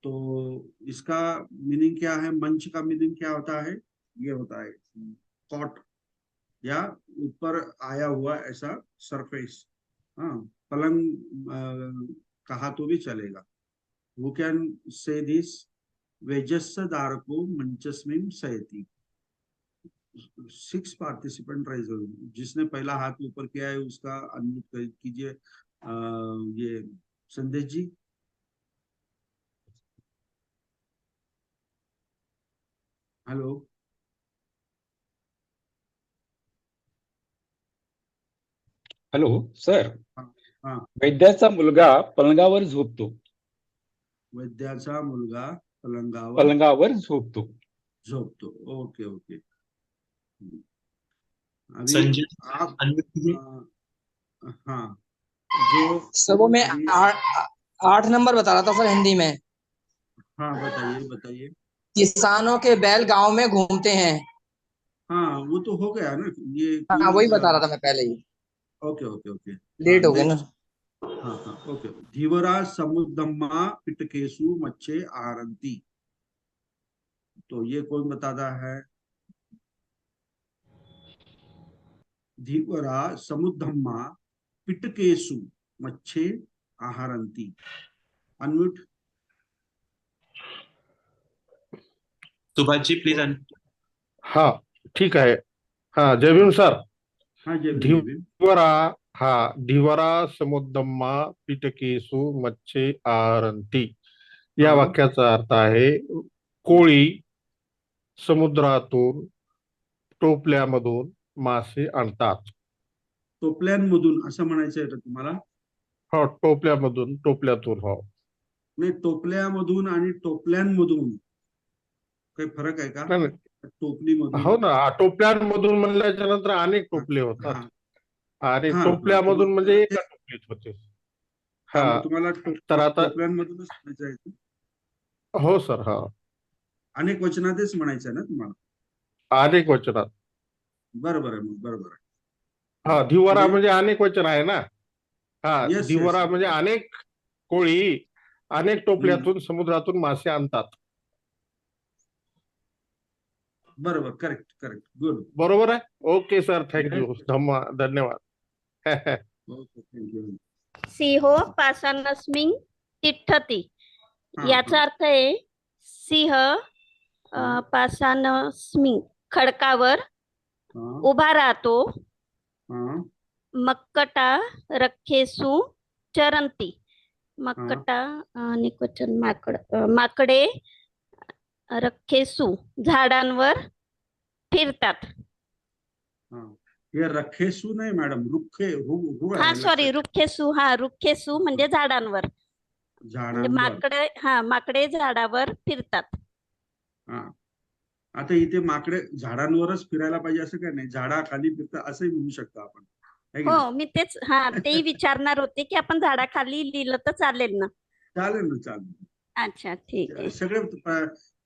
तो इसका मीनिंग क्या है? मंच का मीनिंग क्या होता है? ये होता है कॉट, या ऊपर आया हुआ ऐसा सरफेस। हाँ, पलंग कहा तो भी चलेगा। वो कैन से दिस, वेजस्व दारको मंचस्मिन सयति। 6 पार्टिसिपेंट राइज, जिसने पहला हाथ ऊपर किया है उसका अनम्यूट कीजिए। ये संदेश जी। हेलो। हॅलो सर, हाँ हाँ, वैद्याचा मुलगा पलंगावर झोपतो. वैद्याचा मुलगा पलंगावर पलंगावर झोपतो. झोपतो। Okay okay. अभी संजय आप अनम्यूट कीजिए। हाँ, जो सर वो मैं अभी 8 नंबर बता रहा था सर हिंदी में। हाँ, बताइए बताइए। किसानों के बैल गांव में घूमते हैं। हाँ, वो तो हो गया ना, ये हाँ कोई वही बता रहा था मैं पहले ही, ओके ओके ओके। हाँ, लेट हो गया ना। नेक्स्ट। हाँ हाँ, ओके। धीवरा समुद्दम्मा पिटकेसु मच्छे आरंती, तो ये कौन बताता है? धीवरा समुद्दम्मा पिटकेसु मच्छे आहारंती। अनम्यूट। सुभाष जी प्लीज हाँ ठीक आहे. हाँ जय भीम सर. हाँ, जय भीम जय भीम। धीवरा, हाँ धीवरा समुद्दम्मा पिटकेसु मच्छे आरंती, या हाँ, वाक्याचा अर्थ आहे कोळी समुद्रातून टोपल्यामधून मासे आणतात. टोपल्यांमधून असं म्हणायचं आहे का तुम्हाला? हो टोपल्यातून हो. नाही, टोपल्यामधून आणि टोपल्यांमधून काही फरक आहे का? नाही, नाही. टोपलीमधून? हो ना, टोपल्यांमधून म्हणल्याच्या नंतर अनेक हा टोपले होतात, हा आणि हा हा, टोपल्यामधून म्हणजे तुम्हाला एका टोपलीत होते. हा, हा मग तुम्हाला तर आता टोपल्यांमधूनच म्हणायचं आहे का? हो सर, हा अनेक वचनातच म्हणायचं आहे ना तुम्हाला? अनेक वचनात. बरोबर आहे, मग बरोबर आहे. हा धिवरा पुढे. म्हणजे अनेक वचन आहे ना. हा येस येस, धिवरा म्हणजे अनेक कोळी अनेक टोपल्यातून समुद्रातून मासे आणतात. बरोबर, करेक्ट करेक्ट, गुड. बरोबर आहे. ओके सर, थँक्यू, धन्यवाद. Okay, thank you. सिंहो पाषाणस्मिं तिष्ठति, हा याचा अर्थ आहे सिंह हा पाषाणस्मिं खडकावर हा उभा राहतो. हा मक्कटा रखेसु चरंती, मक्कटा निकोचन माकडे रखेसु झाडांवर फिरतात. हा. हे रखेसू नाही मॅडम, रुखे हा आहे, सॉरी, लक्षात. रुखेसु म्हणजे झाडांवर, म्हणजे झाडांवर. माकडे झाडावर फिरतात. हा, आता इथे माकडे झाडांवरच फिरायला पाहिजे असं काय नाही, झाडाखाली फिरतात असंही म्हणू शकतो आपण, है की हो, मी तेही विचारणार होते की आपण झाडाखाली लिहिलं तर चालेल ना? नाही? चालेल ना, चालेल. अच्छा, ठीक आहे. सगळे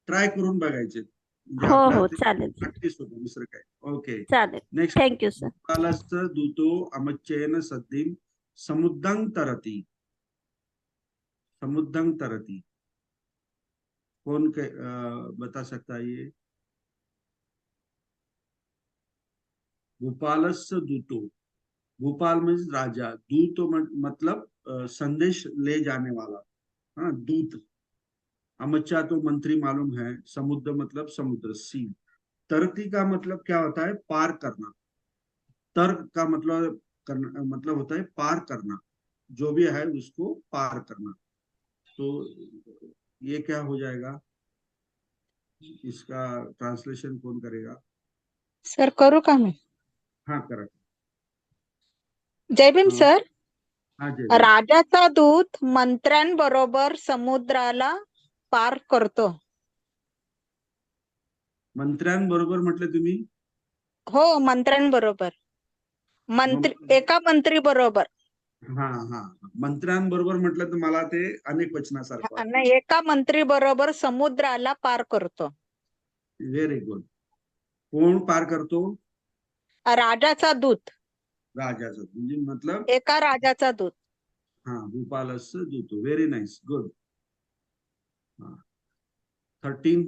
ट्राय करून बघायचे, म्हणजे हो आपल्याला हो, ते चालेल प्रॅक्टिस होतं, दुसरं काय. ओके, चालेल. नेक्स्ट. Thank you sir. कालस्थ दूतो अमच्चयन सद्दिम समुद्दं तरति, समुद्दं तरति, कौन बता सकता है ये? भूपालस्य दूतो, भूपाल मीन्स राजा, दूत मतलब संदेश ले जाने वाला। हाँ, दूत। अमच्चा तो मंत्री मालूम है, समुद्र मतलब समुद्र, सी। तरती का मतलब क्या होता है? पार करना। तर का मतलब करना, मतलब होता है पार करना, जो भी है उसको पार करना। तो ये क्या हो जाएगा? इसका ट्रांसलेशन कौन करेगा? सर करू का मी? हाँ, करेक्ट। जय भीम हाँ सर. हाँ, जय भीम। राजाचा दूत मंत्र्यांबरोबर समुद्राला पार करतो. मंत्र्यांबरोबर म्हटलं तुम्ही? हो, मंत्र्यांबरोबर. मंत्री, मग एका मंत्री बरोबर. हा हा मंत्र्यांबरोबर म्हटलं तर मला ते अनेक वचनासारखं वाटतं. नाही, एका मंत्री बरोबर समुद्राला पार करतो. Very good. कोण पार करतो? राजाचा दूत. राजाचं, म्हणजे मतलब एका राजाचा दूत. हा, भूपालस्य दूतो. Very nice, good. 13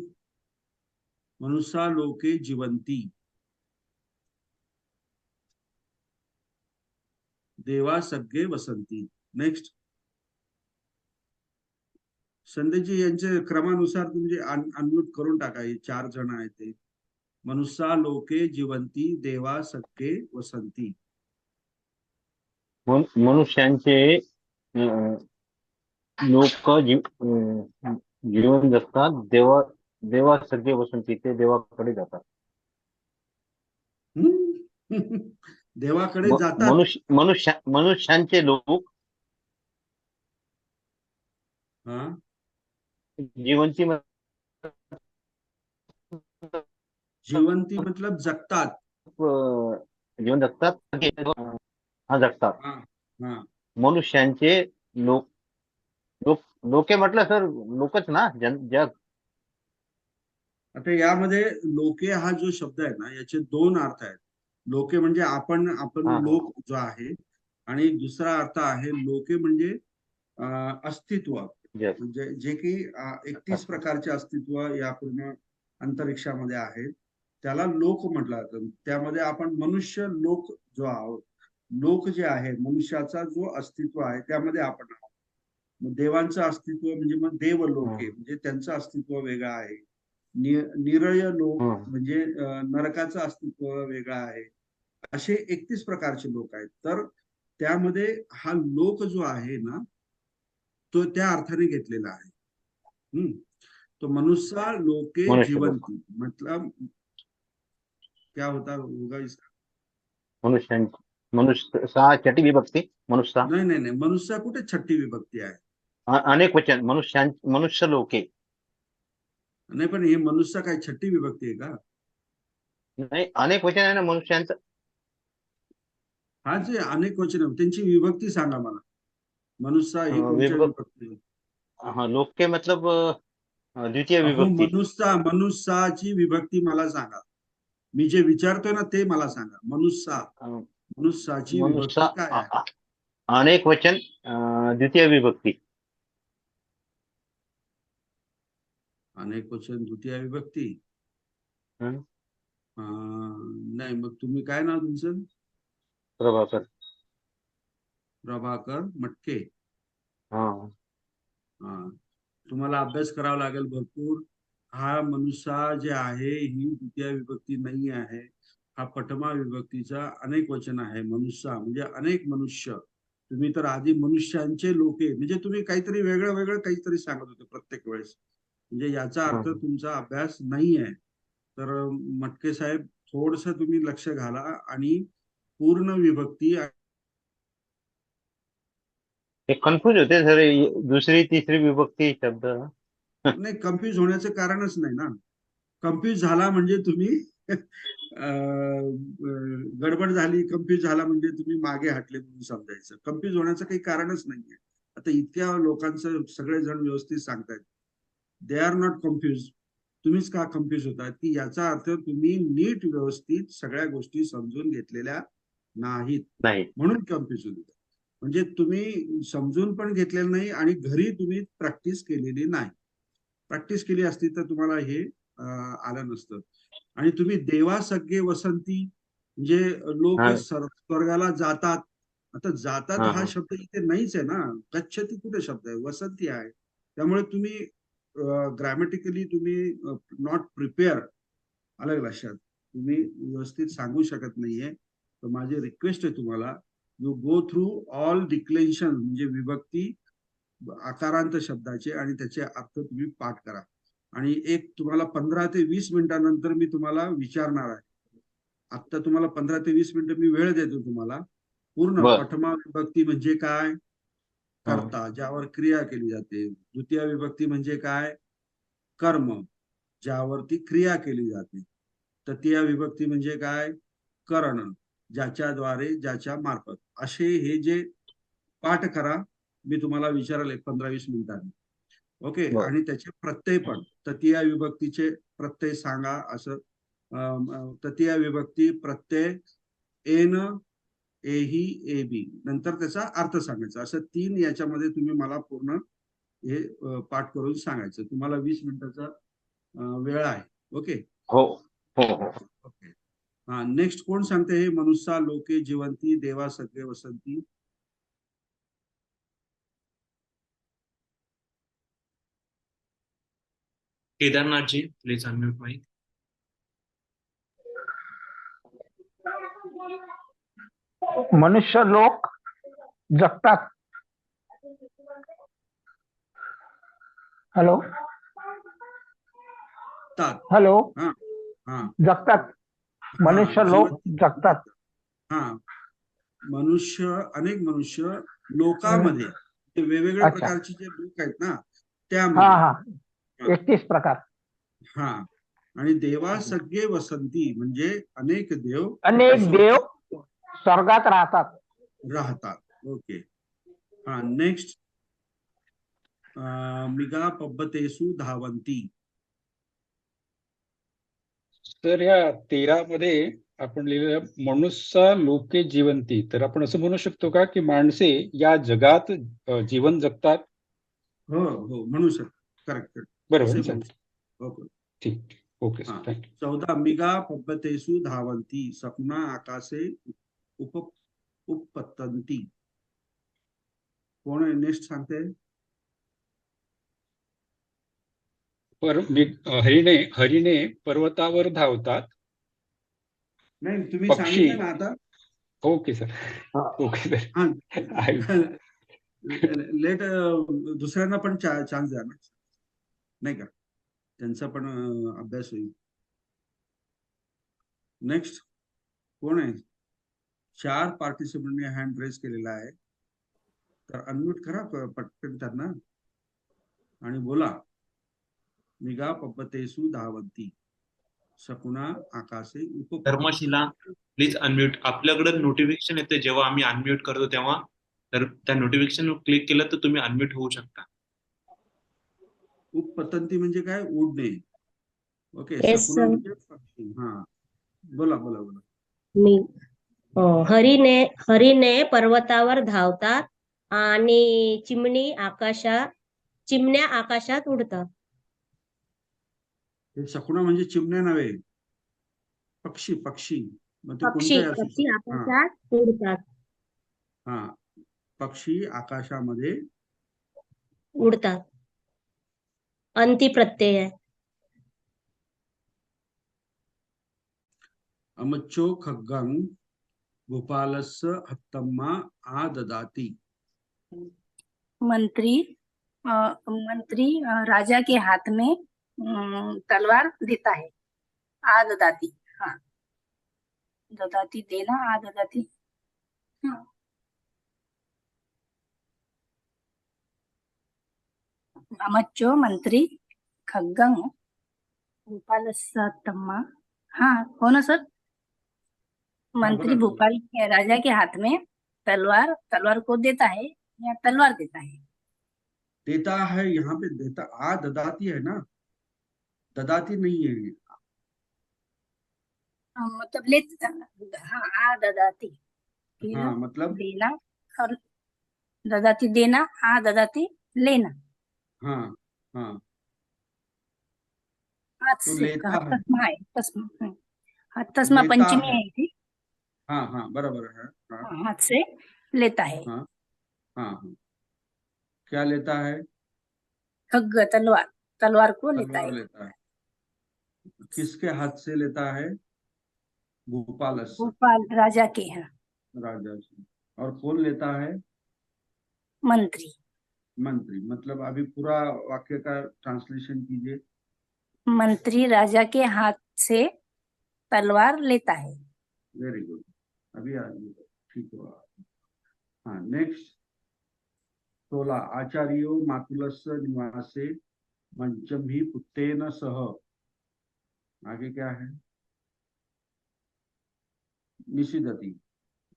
मनुष्या लोके जीवंती देवा सगळे वसंती. नेक्स्ट. संदेशजी यांच्या क्रमानुसार तुम्ही अनम्यूट करून टाका. हे 4 जण आहेत ते. मनुष्या लोके जीवंती देवा सगळे वसंती. मनुष्यांचे लोक जीवन जगतात, देवा सगळे वसंती, ते देवाकडे जातात. देवाकडे जातात. मनुष्यांचे लोक जीवंती जीवंती मतलब जगतात. जीवन जगतात, जगतात. मनुष्यांचे लोके म्हटलं सर, लोकच ना, जग. आता यामध्ये लोके हा जो शब्द आहे ना, याचे 2 अर्थ आहेत. लोके म्हणजे आपण लोक जो आहे, आणि दुसरा अर्थ आहे लोके म्हणजे अस्तित्व. म्हणजे जे की 31 प्रकारचे अस्तित्व या पूर्ण अंतरिक्षामध्ये आहेत, त्याला लोक म्हटलं जातं. त्यामध्ये आपण मनुष्य लोक जो आहोत, लोक जे आहे, मनुष्याचा जो अस्तित्व आहे त्यामध्ये आपण आहोत. मग देवांचं अस्तित्व म्हणजे मग देव लोके, म्हणजे त्यांचं अस्तित्व वेगळं आहे. निरय लोक म्हणजे नरकाचं अस्तित्व वेगळं आहे. असे 31 प्रकारचे लोक आहेत. तर त्यामध्ये हा लोक जो आहे ना, तो त्या अर्थाने घेतलेला आहे. तो मनुष्य लोके जीवंती मतलब क्या होता होगा इसका? मनुष्य छठी विभक्ती. मनुष्य नाही, मनुष्य कुठे छठी विभक्ती आहे? अनेक वचन. मनुष्य लोके. नाही, पण हे मनुष्य काय छठी विभक्ती आहे का? नाही, अनेक वचन आहे ना मनुष्यांचं. हा, जे अनेक वचन त्यांची विभक्ती सांगा मला. मनुष्य ही कोणत्या विभक्ती? हा, लोके मतलब द्वितीय विभक्ती. मनुष्याची विभक्ती मला सांगा. मी जे विचारतोय ना ते मला सांगा. मनुष्याची विभक्ती काय आहे? अनेक वचन द्वितीय विभक्ती. अनेक वचन द्वितीय विभक्ती. नाही, मग तुम्ही काय नाव तुमचं? प्रभाकर मटके. तुम्हाला अभ्यास करावा लागेल भरपूर. हा मनुष्य जे आहे ही द्वितीय विभक्ती नाही आहे. हा प्रथमा विभक्तीचा अनेक वचन आहे. मनुष्य म्हणजे अनेक मनुष्य. तुम्ही तर आधी मनुष्यांचे लोके, म्हणजे तुम्ही काहीतरी वेगळं काहीतरी सांगत होते प्रत्येक वेळेस. म्हणजे याचा अर्थ तुमचा अभ्यास नाही आहे. तर मटके साहेब, थोडस तुम्ही लक्ष घाला आणि पूर्ण विभक्ती. कन्फ्युज होते सर, दुसरी तिसरी विभक्ती शब्द. नाही, कन्फ्युज होण्याचं कारणच नाही ना. कन्फ्युज झाला म्हणजे तुम्ही गडबड झाली, कन्फ्युज झाला म्हणजे तुम्ही मागे हटले म्हणून समजायचं. कन्फ्युज होण्याचं काही कारणच नाहीये. आता इतक्या लोकांचं सगळेजण व्यवस्थित सांगतायत. They are not confuse. तुम्हीच का कन्फ्युज होताय? की याचा अर्थ तुम्ही नीट व्यवस्थित सगळ्या गोष्टी समजून घेतलेल्या नाहीत, म्हणून कन्फ्युज होत. म्हणजे तुम्ही समजून पण घेतलेलं नाही आणि घरी तुम्ही प्रॅक्टिस केलेली नाही. प्रॅक्टिस केली असती तर तुम्हाला हे आलं नसतं. आणि तुम्ही देवा सगळे वसंती म्हणजे लोक स्वर्गाला जातात. आता जातात हा शब्द इथे नाहीच आहे ना. गच्छती कुठे शब्द आहे? वसंती आहे. त्यामुळे तुम्ही ग्रॅमॅटिकली तुम्ही नॉट प्रिपेअर. आलं लक्षात? तुम्ही व्यवस्थित सांगू शकत नाहीये. तर माझी रिक्वेस्ट आहे तुम्हाला, you go through all declaration, म्हणजे विभक्ती, आकारांत शब्दाचे आणि त्याचे अर्थ तुम्ही पाठ करा. आणि एक तुम्हाला 15 ते 20 मिनिटांनंतर मी तुम्हाला विचारणार आहे. आता तुम्हाला 15 ते 20 मिनिटं मी वेळ देतो तुम्हाला. पूर्ण प्रथमा विभक्ती म्हणजे काय? कर्ता, ज्यावर क्रिया केली जाते. द्वितीय विभक्ती म्हणजे काय? कर्म, ज्यावरती क्रिया केली जाते. तृतीया विभक्ती म्हणजे काय? करण, ज्याच्याद्वारे, ज्याच्या मार्फत. असे हे जे पाठ करा, मी तुम्हाला विचारले 15-20 मिनिटांनी. ओके. बरं. आणि त्याचे प्रत्यय पण, तृतीया विभक्तीचे प्रत्यय सांगा. असं तृतीया विभक्ती प्रत्यय एन, एही, एबी, नंतर त्याचा अर्थ सांगायचा. असं 3 याच्यामध्ये तुम्ही मला पूर्ण हे पाठ करून सांगायचं. तुम्हाला 20 मिनिटाचा वेळ आहे. ओके. हो हो हो. ओके. हा, नेक्स्ट कोण सांगते? हे मनुष्या लोके जीवंती देवा सगळे वसंती. Kedarnath ji, please unmute mic. मनुष्य लोक जगतात. हॅलो तात. हॅलो हा हा जगतात. मनुष्य लोक जगतात. हा, मनुष्य, अनेक मनुष्य लोकामध्ये, ते वेगवेगळ्या अच्छा. प्रकारचे जे लोक आहेत ना, हा त्यामध्ये. हा 31 प्रकार. हा, आणि देवा सगळे वसंती म्हणजे अनेक देव अनेक देव स्वर्गात राहतात. राहतात. ओके. हा, नेक्स्ट. मिगा पब्बतेसु धावंती. तर ह्या 13 मध्ये आपण लिहिलेलं मनुष्य लोके जीवंती, तर आपण असं म्हणू शकतो का की माणसे या जगात जीवन जगतात? हो हो, म्हणू शकतो. करेक्ट. बरोबर सर. ओके. ठीक. ओके हा. Sir, thank you. 14 मिगा पब्बतेसु धावंती सपना आकाशे उपपतंती. कोण आहे? नेक्स्ट सांगते. हरिणे पर्वतावर धावतात. नाही, तुम्ही पक्षी. सांगितलं ना आता. Okay sir. Okay sir. हा, लेट दुसऱ्यांना पण चान्स द्या ना, नाही का? त्यांचा पण अभ्यास होईल. नेक्स्ट कोण आहे? 4 पार्टिसिपंटने हँड रेज केलेला आहे, तर अनम्यूट करा पटकन त्यांना आणि बोला. मिगा पब्बतेसु धावंती सकुना आकाशे धर्मशिला, प्लीज अनम्यूट. आपल्याकडे नोटिफिकेशन येते जेव्हा आम्ही अनम्यूट करतो तेव्हा, तर त्या नोटिफिकेशन क्लिक केलं तर तुम्ही अनम्यूट होऊ शकता. उपपतंती म्हणजे काय? उडणे. ओके. Yes, Sukuna sir. म्हणजे पक्षी. हा, बोला बोला बोला. मी हरिणे पर्वतावर धावतात आणि चिमण्या आकाशात उडतात. हे सकुना म्हणजे चिमण्या नव्हे, पक्षी. पक्षी मग ते पक्षी कोणताही असू पक्षी शकतो. हा आकाशात उडतात. हा, पक्षी आकाशामध्ये उडतात. अंती प्रत्यय आहे. अमच्चो खग्गं भूपालस्य हत्तम्मा आददाति. मंत्री राजा के हाथ में तलवार देता है. आददाती. हाँ, ददाती देना, आददाती. हाँ. अमच्चो मंत्री खग्गं भूपालस्य हत्तम्मा. हाँ, हो ना सर? मंत्री भोपाल के राजा के हाथ में तलवार को देता है या तलवार देता है. देता है, यहाँ पे देता आ ददाती है ना, ददाती नहीं है. मतलब ले. हाँ, आ ददाती. हाँ, मतलब देना और ददाती देना, आ ददाती लेना. हाँ हाँ, हाथ तो से लेता है. तस्मा है. तस्मा. हाँ, तस्मा लेता पंचमी है. है थी. हाँ हाँ, बराबर है. हाँ हाँ, हाथ से लेता है. हाँ हाँ हाँ. क्या लेता है? खग्ग तलवार को लेता तलवार है. लेता है. किसके हाथ से लेता है? भूपाल भोपाल राजा के हैं. राजा से. और कौन लेता है? मंत्री. मंत्री. मतलब अभी पूरा वाक्य का ट्रांसलेशन कीजिए. मंत्री राजा के हाथ से तलवार लेता है. Very good. अभी ठीक हुआ. हाँ, नेक्स्ट. 16 आचार्यो मातुलस्य निवासे मंचमी पुत्तेन सह आगे क्या है? निषिद्धति।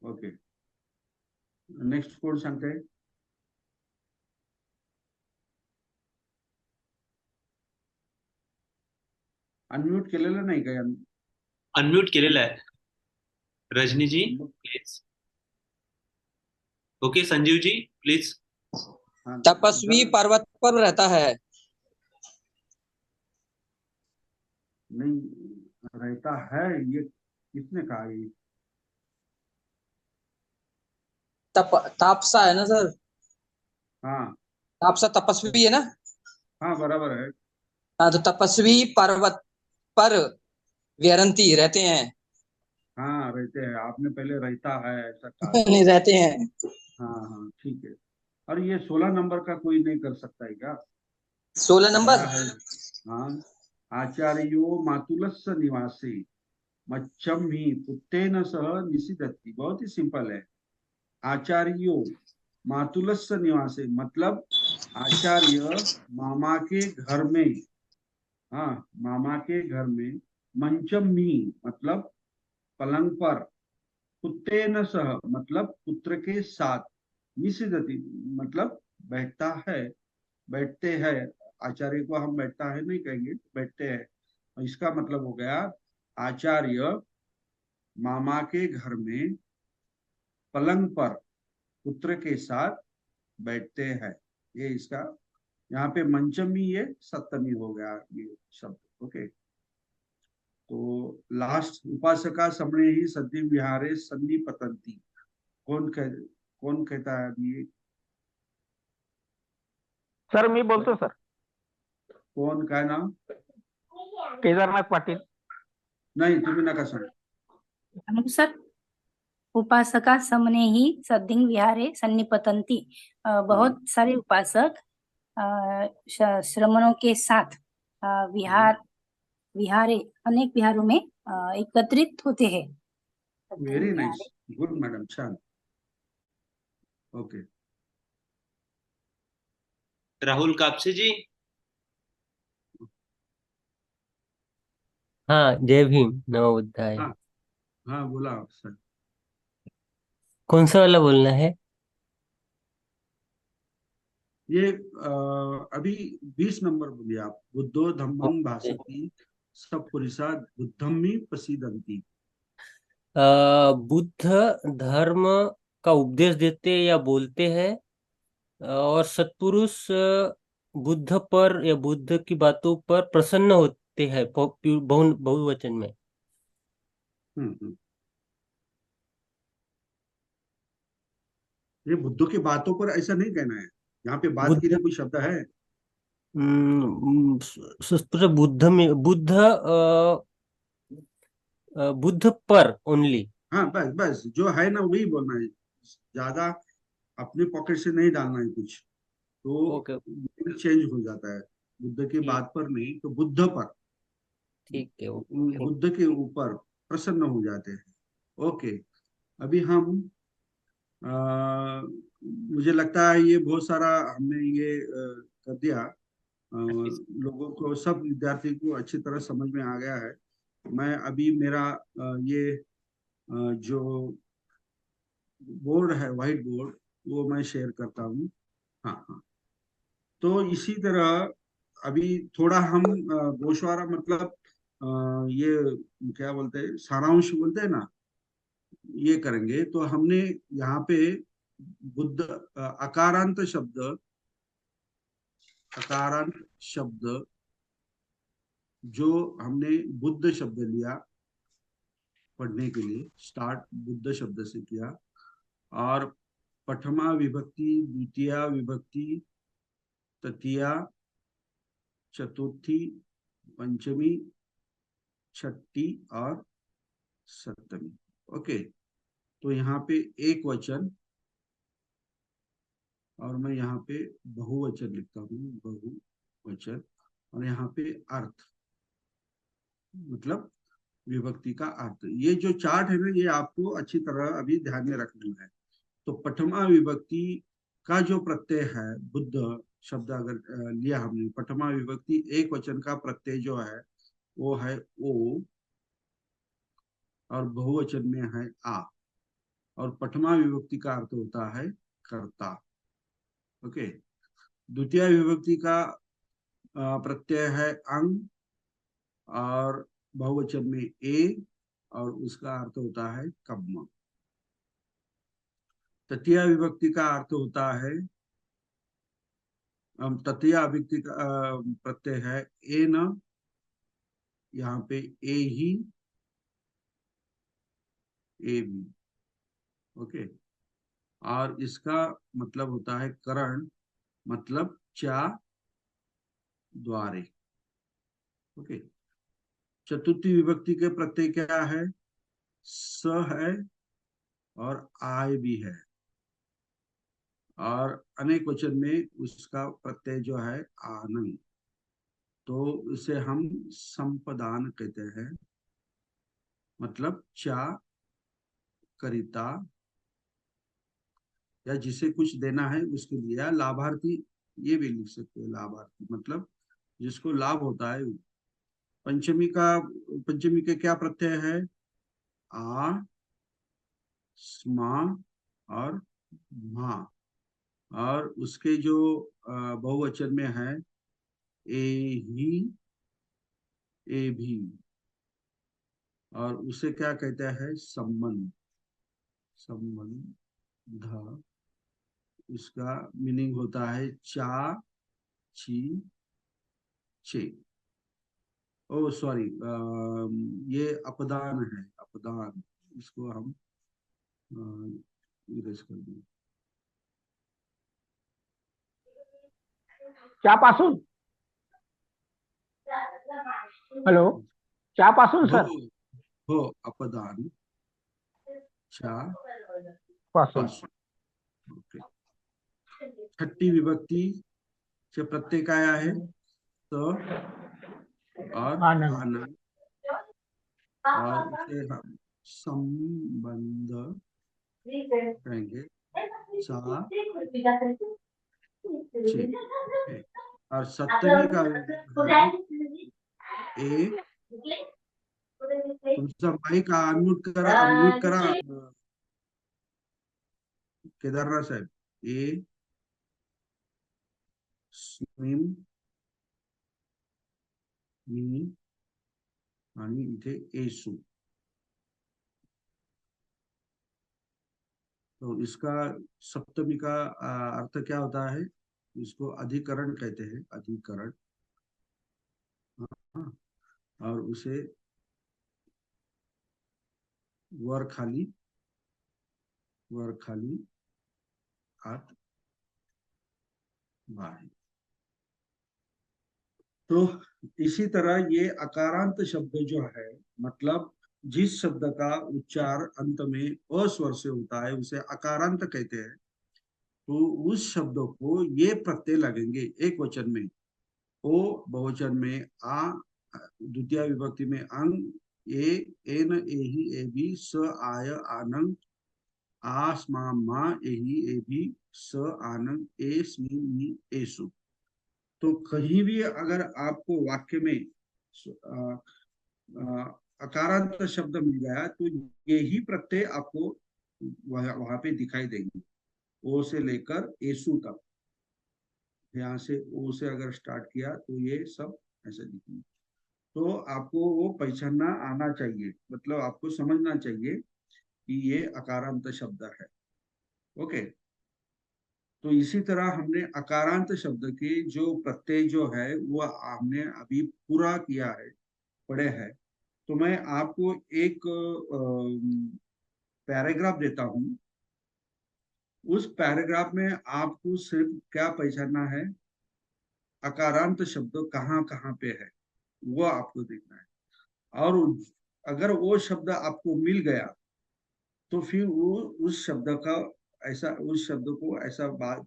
ओके, नेक्स्ट कोण सांगते? अनम्यूट केलेलं नाही का? अनम्यूट केलेला आहे Rajni ji, please. Okay Sanjeev ji please. तपस्वी पर्वत पर रहता है। नहीं रहता है, ये किसने कहा? ये तापसा है ना सर? हाँ तापसा तपस्वी है ना? हाँ बराबर है। हाँ, तो तपस्वी पर्वत पर विहरंती रहते हैं। हाँ रहते हैं, आपने पहले रहता है ऐसा कहा। नहीं, रहते हैं। हाँ हाँ ठीक है। और ये 16 नंबर का कोई नहीं कर सकता है क्या? 16 नंबर? क्या है? हाँ, आचार्यो मातुलस्य निवासी मच्छम ही पुत्तेन सह निषिद्धति। बहुत ही सिंपल है। आचार्यो मातुलस्य निवासी मतलब आचार्य मामा के घर में, हाँ मामा के घर में, मंचम ही मतलब पलंग पर, पुत्तेन सह मतलब पुत्र के साथ, निषिद्धति मतलब बैठता है, बैठते हैं। आचार्य को हम बैठता है नहीं कहेंगे, बैठते हैं। इसका मतलब हो गया आचार्य मामा के घर में पलंग पर पुत्र के साथ बैठते हैं। ये इसका, यहाँ पे मंचमी ये सप्तमी हो गया ये शब्द। ओके, तो लास्ट उपासका समणे ही सद्धि विहारे संधि पतंती। कौन कहता है अभी? सर मी बोलतो सर. कौन, काय नाव? केदारनाथ पाटील. नहीं तुम्ही नका सांग. सर उपासका समने ही सद्धिंग विहारे सन्निपतंती। बहुत सारे उपासक श्रमणों के साथ विहारे अनेक विहारों में एकत्रित होते हैं। व्हेरी नाइस, गुड मॅडम, छान. ओके, राहुल कापसे जी. हाँ, जय भीम, नमो बुद्धाय. हाँ हाँ बोला सर. कौन सा वाला बोलना है? ये अभी 20 नंबर बोलिए आप. बुद्धो धम्मं भासति सब पुरुषा बुद्धम्मि प्रसीदन्ति. बुद्ध धर्म का उपदेश देते या बोलते हैं और सत्पुरुष बुद्ध पर या बुद्ध की बातों पर प्रसन्न होते हैं बहुवचन में. ये बुद्धों की बातों पर ऐसा नहीं कहना है. यहाँ पे बात के लिए कोई शब्द है? बुद्ध में बुद्ध पर ओनली. हाँ बस बस जो है ना वही बोलना है, ज्यादा अपने पॉकेट से नहीं डालना है कुछ, तो चेंज हो जाता है. बुद्ध की बात पर नहीं, तो बुद्ध पर, ठीक है, बुद्ध के ऊपर प्रसन्न हो जाते हैं. ओके, अभी हम मुझे लगता है ये बहुत सारा हमने ये कर दिया. लोगों को, सब विद्यार्थी को अच्छी तरह समझ में आ गया है. मैं अभी मेरा ये जो बोर्ड है, व्हाइट बोर्ड, वो मैं शेयर करता हूँ. हाँ हाँ, तो इसी तरह अभी थोड़ा हम गोशवारा मतलब ये क्या बोलते हैं, सारांश बोलते हैं ना, ये करेंगे. तो हमने यहाँ पे बुद्ध अकारांत शब्द जो हमने बुद्ध शब्द लिया पढ़ने के लिए, स्टार्ट बुद्ध शब्द से किया, और प्रथमा विभक्ति, द्वितीया विभक्ति, तृतीया, चतुर्थी, पंचमी, छठी और सप्तमी. ओके, तो यहाँ पे एक वचन और मैं यहाँ पे बहुवचन लिखता हूँ, बहुवचन, और यहाँ पे अर्थ मतलब विभक्ति का अर्थ. ये जो चार्ट है ना, ये आपको अच्छी तरह अभी ध्यान में रखना है. तो प्रथमा विभक्ति का जो प्रत्यय है, बुद्ध शब्द अगर लिया हमने, प्रथमा विभक्ति एक वचन का प्रत्यय जो है वो है ओ, और बहुवचन में है आ, और प्रथमा विभक्ति का अर्थ होता है कर्ता। ओके। द्वितीय विभक्ति का प्रत्यय है अंग, और बहुवचन में ए, और उसका अर्थ होता है कब्म। तृतीय विभक्ति का अर्थ होता है, तृतीय विभक्ति का प्रत्यय है ए न, यहाँ पे ए ही, ए भी। ओके। और इसका मतलब होता है करण, मतलब चा द्वारे। ओके। चतुर्थी विभक्ति के प्रत्यय क्या है? स है और आय भी है, और अनेक वचन में उसका प्रत्यय जो है आनंद, तो इसे हम संपदान कहते हैं, मतलब चा करिता, या जिसे कुछ देना है उसके लिए, या लाभार्थी ये भी लिख सकते हैं। लाभार्थी मतलब जिसको लाभ होता है। पंचमी के क्या प्रत्यय है? आ, स्मा और मा, और उसके जो बहुवचन में है ए ही, ए भी, और उसे क्या कहते हैं? संबंध। संबंध, उसका मीनिंग होता है चा ची चे। ओ सॉरी, ये अपदान है, अपदान, इसको हम इरेज कर दें। चहापासून, हॅलो, चहापासून सर? हो, अपदान, चा पासून। ओके। छठी विभक्ति से प्रत्यय काय आहे? स और आनंद, और उसे हम संबंध कहेंगे, सा चे। और सप्तमी का ए, तुमचा माइक अनम्यूट करा केदारनाथ साहेब। ए स्मिम मी आणि इथे एसु, तो इसका सप्तमी का अर्थ क्या होता है? इसको अधिकरण कहते हैं, अधिकरण। हाँ, और उसे वर खाली आत बाहेर। तो इसी तरह ये अकारांत शब्द जो है, मतलब जिस शब्द का उच्चार अंत में अ स्वर से होता है उसे अकारांत कहते हैं। तो उस शब्द को ये प्रत्यय लगेंगे एक वचन में ओ, बहुवचन में आ, द्वितीय विभक्ति में अंग, ए, एन, एही, एबी, स, आय, आनंद, आ, स्मा, मा, एही, एबी, स, आनंद, ए, स्मी, मी, एसु। तो कहीं भी अगर आपको वाक्य में अकारांत शब्द मिल गया तो यही प्रत्यय आपको वहां पे दिखाई देंगे, ओ से लेकर एसु तक। यहाँ से ओ से अगर स्टार्ट किया तो ये सब ऐसे दिखेंगे। तो आपको वो पहचानना आना चाहिए, मतलब आपको समझना चाहिए कि ये अकारांत शब्द है। ओके। तो इसी तरह हमने अकारांत शब्द के जो प्रत्यय जो है वो हमने अभी पूरा किया है, पढ़े हैं। तो मैं आपको एक पैराग्राफ देता हूं। उस पैराग्राफ में आपको सिर्फ क्या पहचानना है? अकारांत शब्द कहाँ कहाँ पे है वो आपको देखना है। और अगर वो शब्द आपको मिल गया तो फिर वो उस शब्द को ऐसा बात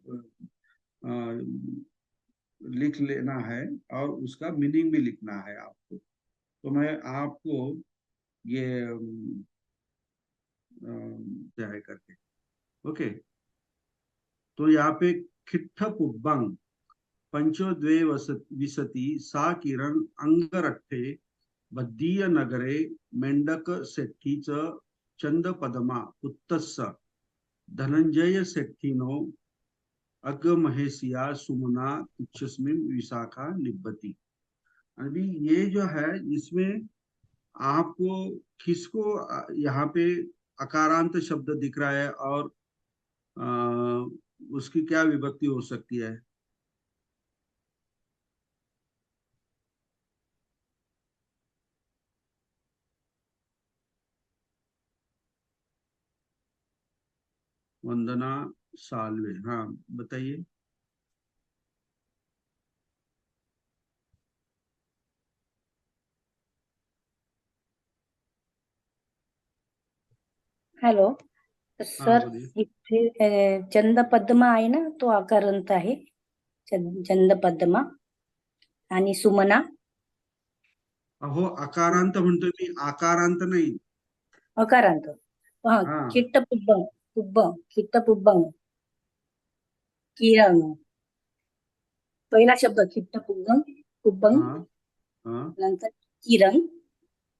लिख लेना है, और उसका मीनिंग भी लिखना है आपको। तो मैं आपको ये क्या है करके, ओके। तो यहाँ पे खिट्ठ पुब्बंग पंचो द्वे विसति सा किरण अंगरट्ठे बद्दीय नगरे मेंढक सेठीच चंद पदमा पुत्तस्स धनंजय सेठीनो अग महेशिया सुमना तुच्छस्मिन विशाखा निब्बती। अभी ये जो है इसमें आपको किसको यहाँ पे अकारांत शब्द दिख रहा है और उसकी क्या विभक्ति हो सकती है? वंदना सालवे, हाँ बताइए। हॅलो हाँ सर, बोलिए। इथे चंद पद्मा आहे ना, तो आकारांत आहे. चंद पद्मा आणि सुमना अहो अकारांत म्हणतोय मी, आकारांत नाही. अकारांत. हा, हाँ किट्ट पुब्बं पुब्बं किट्ट पुब्बं किरण. पहिला शब्द किट्ट पुब्बं पुब्बं, हाँ हाँ नंतर किरण,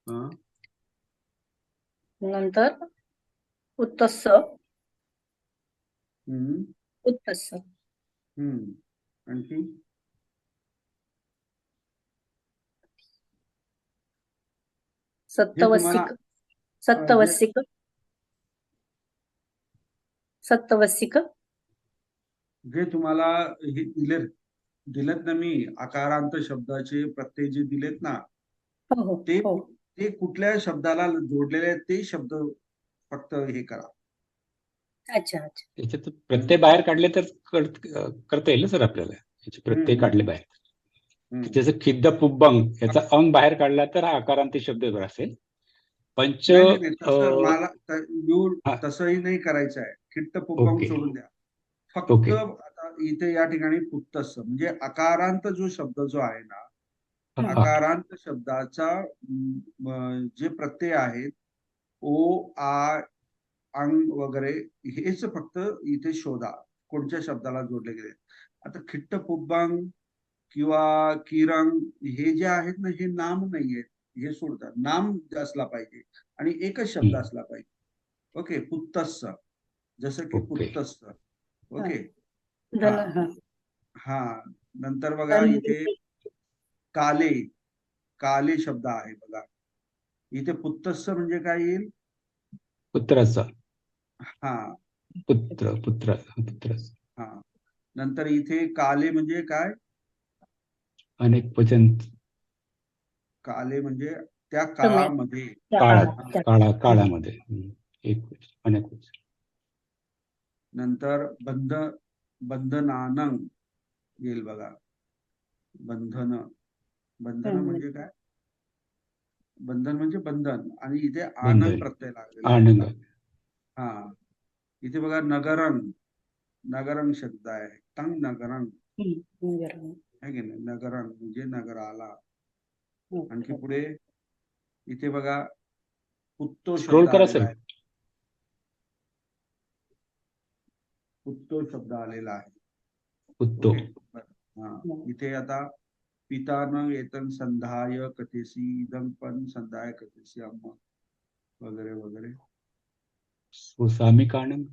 हाँ नंतर उत्तस्स हम्म उत्तस्स. आणखी नंतर हे तुम्हाला सत्तवस्सिक सत्तवस्सिक सत्तवस्सिक. जे तुम्हाला हे दिलेत ना मी आकारांत शब्दाचे प्रत्यय जे दिलेत ना, हो हो ते हो. ते कुठल्या शब्दाला जोडलेले आहेत ते शब्द फक्त हे करा. अच्छा अच्छा. त्याच्यात प्रत्यय बाहेर काढले तर करता येईल सर आपल्याला. याचे प्रत्यय काढले बाहेर. जसं खिद्द पुब्बंग याचा अंग बाहेर काढला तर हा आकारांती शब्द असेल. पंच नाही, तसं मला तसंही नाही करायचं आहे. खिट्ट पुब्बंग सोडून द्या. फक्त आता इथे या ठिकाणी पुत्तस्स म्हणजे अकारांत जो शब्द जो आहे ना, अकारांत शब्दाचा जे प्रत्यय आहेत ओ आ अंग वगैरे हेच फक्त इथे शोधा कोणत्या शब्दाला जोडले गेले. आता खिट्ट पुब्बंग किंवा किरंग हे जे आहेत ना, हे नाम नाहीयेत, हे सोडतात. नाम असला पाहिजे आणि एकच शब्द असला पाहिजे. ओके, पुत्तस्स, जसं की पुत्तस्स. ओके, हा नंतर बघा इथे काले, काले शब्द आहे बघा. इथे पुत्तस्स म्हणजे काय येईल? पुत्राचा. हा पुत्र. हा, नंतर इथे काले म्हणजे काय? अनेक वचन. काले म्हणजे त्या काळामध्ये, काळामध्ये एक अनेक वचन. नंतर बंधनानं येईल बघा. बंधन म्हणजे काय? बंधन म्हणजे बंधन आणि इथे आनंद प्रत्यय लागलेला. हा, इथे बघा नगरंग शब्द आहे. तंग नगरंग आहे की नाही? नगरंग म्हणजे नगराला. आणखी पुढे इथे बघा पुत्तो शब्द आलेला आहे. पुत्तो शब्द आलेला आहे. पुत्तो. हा, इथे आता पितानं येतन संधाय कथेसी इदं पण संधाय कथेसी अम्म वगैरे वगैरे. सामिकानं,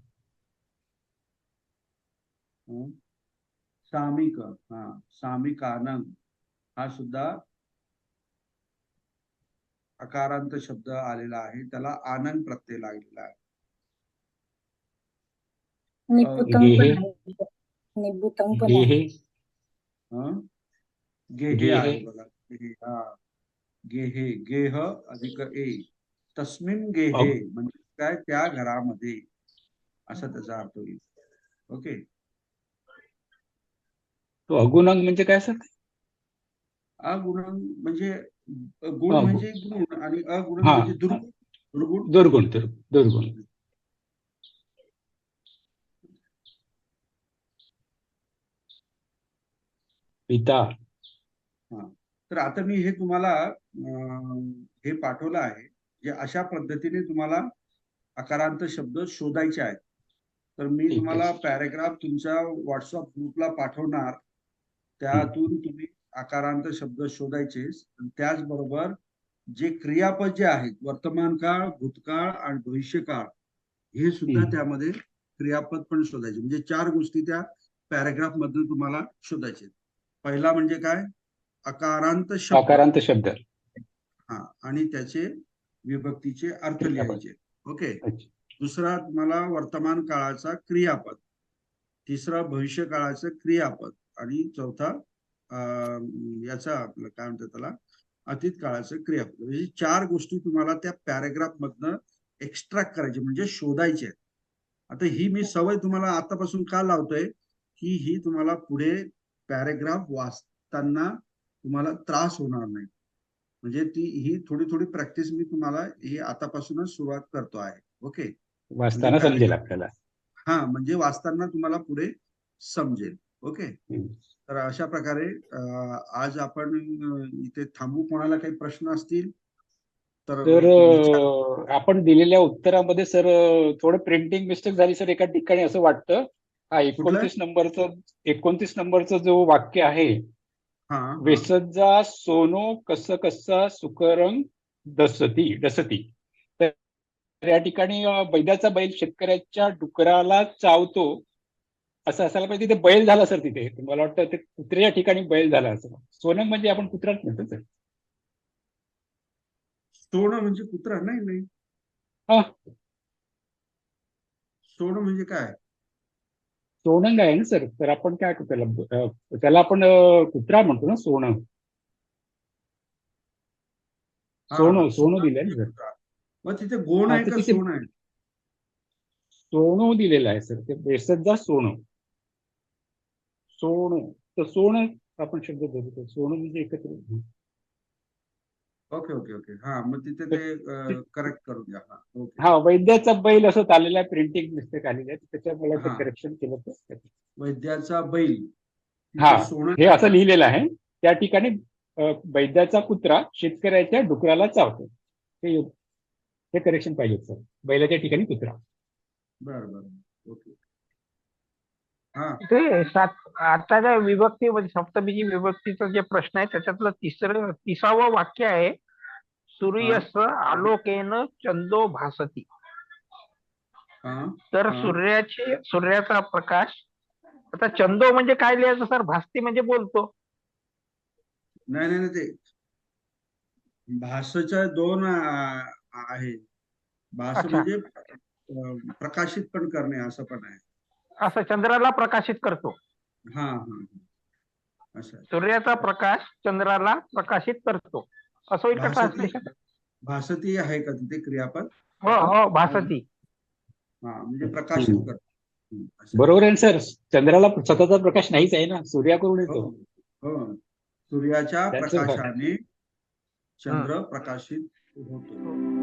सामिक, हा सामिकानं हा सुद्धा अकारांत शब्द आलेला आहे. त्याला आनंद प्रत्यय लागलेला आहे. गेहे आहे बघा. गेहे, गेह अधिक ए, तस्मिन गेहे म्हणजे काय? त्या घरामध्ये, असा त्याचा अर्थ होईल. ओके, तो अगुणंग म्हणजे काय सर? अगुणंग म्हणजे गुण म्हणजे गुण आणि अगुण म्हणजे दुर्गुण. पिता. तर आता मी हे तुम्हाला हे पाठवलं आहे, जे अशा पद्धतीने तुम्हाला अकारांत शब्द शोधायचे आहेत. तर मी तुम्हाला पॅराग्राफ तुमच्या व्हॉट्सअप ग्रुपला पाठवणार. त्यातून तुम्ही अकारांत शब्द शोधायचे. त्याचबरोबर जे क्रियापद जे आहेत वर्तमान काळ, भूतकाळ आणि भविष्यकाळ हे सुद्धा त्यामध्ये क्रियापद पण शोधायचे. म्हणजे 4 गोष्टी त्या पॅराग्राफ मधून तुम्हाला शोधायचे. पहिला म्हणजे काय? अकारांत शब्द. अकारांत शब्द. हा, आणि त्याचे विभक्तीचे अर्थ लिहायचे. ओके. दुसरा तुम्हाला वर्तमान काळाचा क्रियापद, तिसरा भविष्य काळाचं क्रियापद आणि चौथा याचा आपलं काय म्हणतात त्याला अतीत काळाचं क्रियापद. म्हणजे 4 गोष्टी तुम्हाला त्या पॅराग्राफ मधनं एक्स्ट्रॅक्ट करायचे म्हणजे शोधायचे. आता ही मी सवय तुम्हाला आतापासून का लावतोय की ही तुम्हाला पुढे पॅराग्राफ वाचताना तुम्हाला त्रास होणार नाही. म्हणजे ही थोडी थोडी प्रॅक्टिस मी तुम्हाला ही आतापासूनच सुरुवात करतो आहे. ओके. वाचताना समजेल आपल्याला. हा, म्हणजे वाचताना तुम्हाला पुढे समजेल. ओके. तर अशा प्रकारे आज आपण इथे थांबू. कोणाला काही प्रश्न असतील तर आपण दिलेल्या उत्तरामध्ये सर थोडं प्रिंटिंग मिस्टेक झाली सर एका ठिकाणी असं वाटतं. हा 29 नंबरचं जो वाक्य आहे, वेसज्जा सोनो कस कसा सुकरंग डसती डसती, तर या ठिकाणी बैलाचा बैल शेतकऱ्याच्या डुकराला चावतो असं असायला पाहिजे. तिथे बैल झाला सर. तिथे मला वाटतं ते कुत्र्याच्या ठिकाणी बैल झाला असं. सोनम म्हणजे आपण कुत्राच म्हणतो सर. सोनं म्हणजे कुत्रा नाही. नाही, सोनं म्हणजे काय? सोनंग आहे ना सर. तर आपण काय त्याला आपण कुत्रा म्हणतो ना. सोनं सोनं दिलंय ना सर. मग तिथे गोण आहे का सोनं आहे? सोनं दिलेलं आहे सर. ते बेसज्जा सोनं. सोनं तर सोनं आपण शब्द धरतो. सोनं म्हणजे एकत्र. Okay okay okay. हा, मग तिथे ते करेक्ट करून द्या. हा, वैद्याचा बैल असं आलेला आहे. प्रिंटिंग मिस्टेक आलेली आहे. त्याच्यामुळे ते करेक्शन केलं. वैद्याचा बैल. हा, हे असं लिहिलेलं आहे. त्या ठिकाणी वैद्याचा कुत्रा शेतकऱ्याच्या डुकराला चावतो. हे करेक्शन पाहिजे सर. बैलाच्या ठिकाणी कुत्रा. बरं. ओके. ते आताच्या विभक्तीमध्ये सप्तमीची विभक्तीचा जे प्रश्न आहे त्याच्यातलं 30वं वाक्य आहे, सूर्यस आलोकेन चंदो भासती. तर सूर्याचा प्रकाश. आता चंदो म्हणजे काय लिहायचं सर? भासती म्हणजे बोलतो. नाही, ते भाषेच्या 2 आहे. भाष म्हणजे प्रकाशित पण करणे असं पण आहे. असं चंद्राला प्रकाशित करतो. हा, असं. सूर्याचा प्रकाश चंद्राला प्रकाशित करतो असं इथं ट्रान्सलेशन. भासती आहे का तिथे क्रियापद? हो, भासती. हा, म्हणजे प्रकाशित करतो. बरोबर आहे सर. चंद्राला स्वतःचा प्रकाश नाहीच आहे ना. सूर्याकडून येतो. हो, सूर्याच्या प्रकाशाने चंद्र प्रकाशित होतो.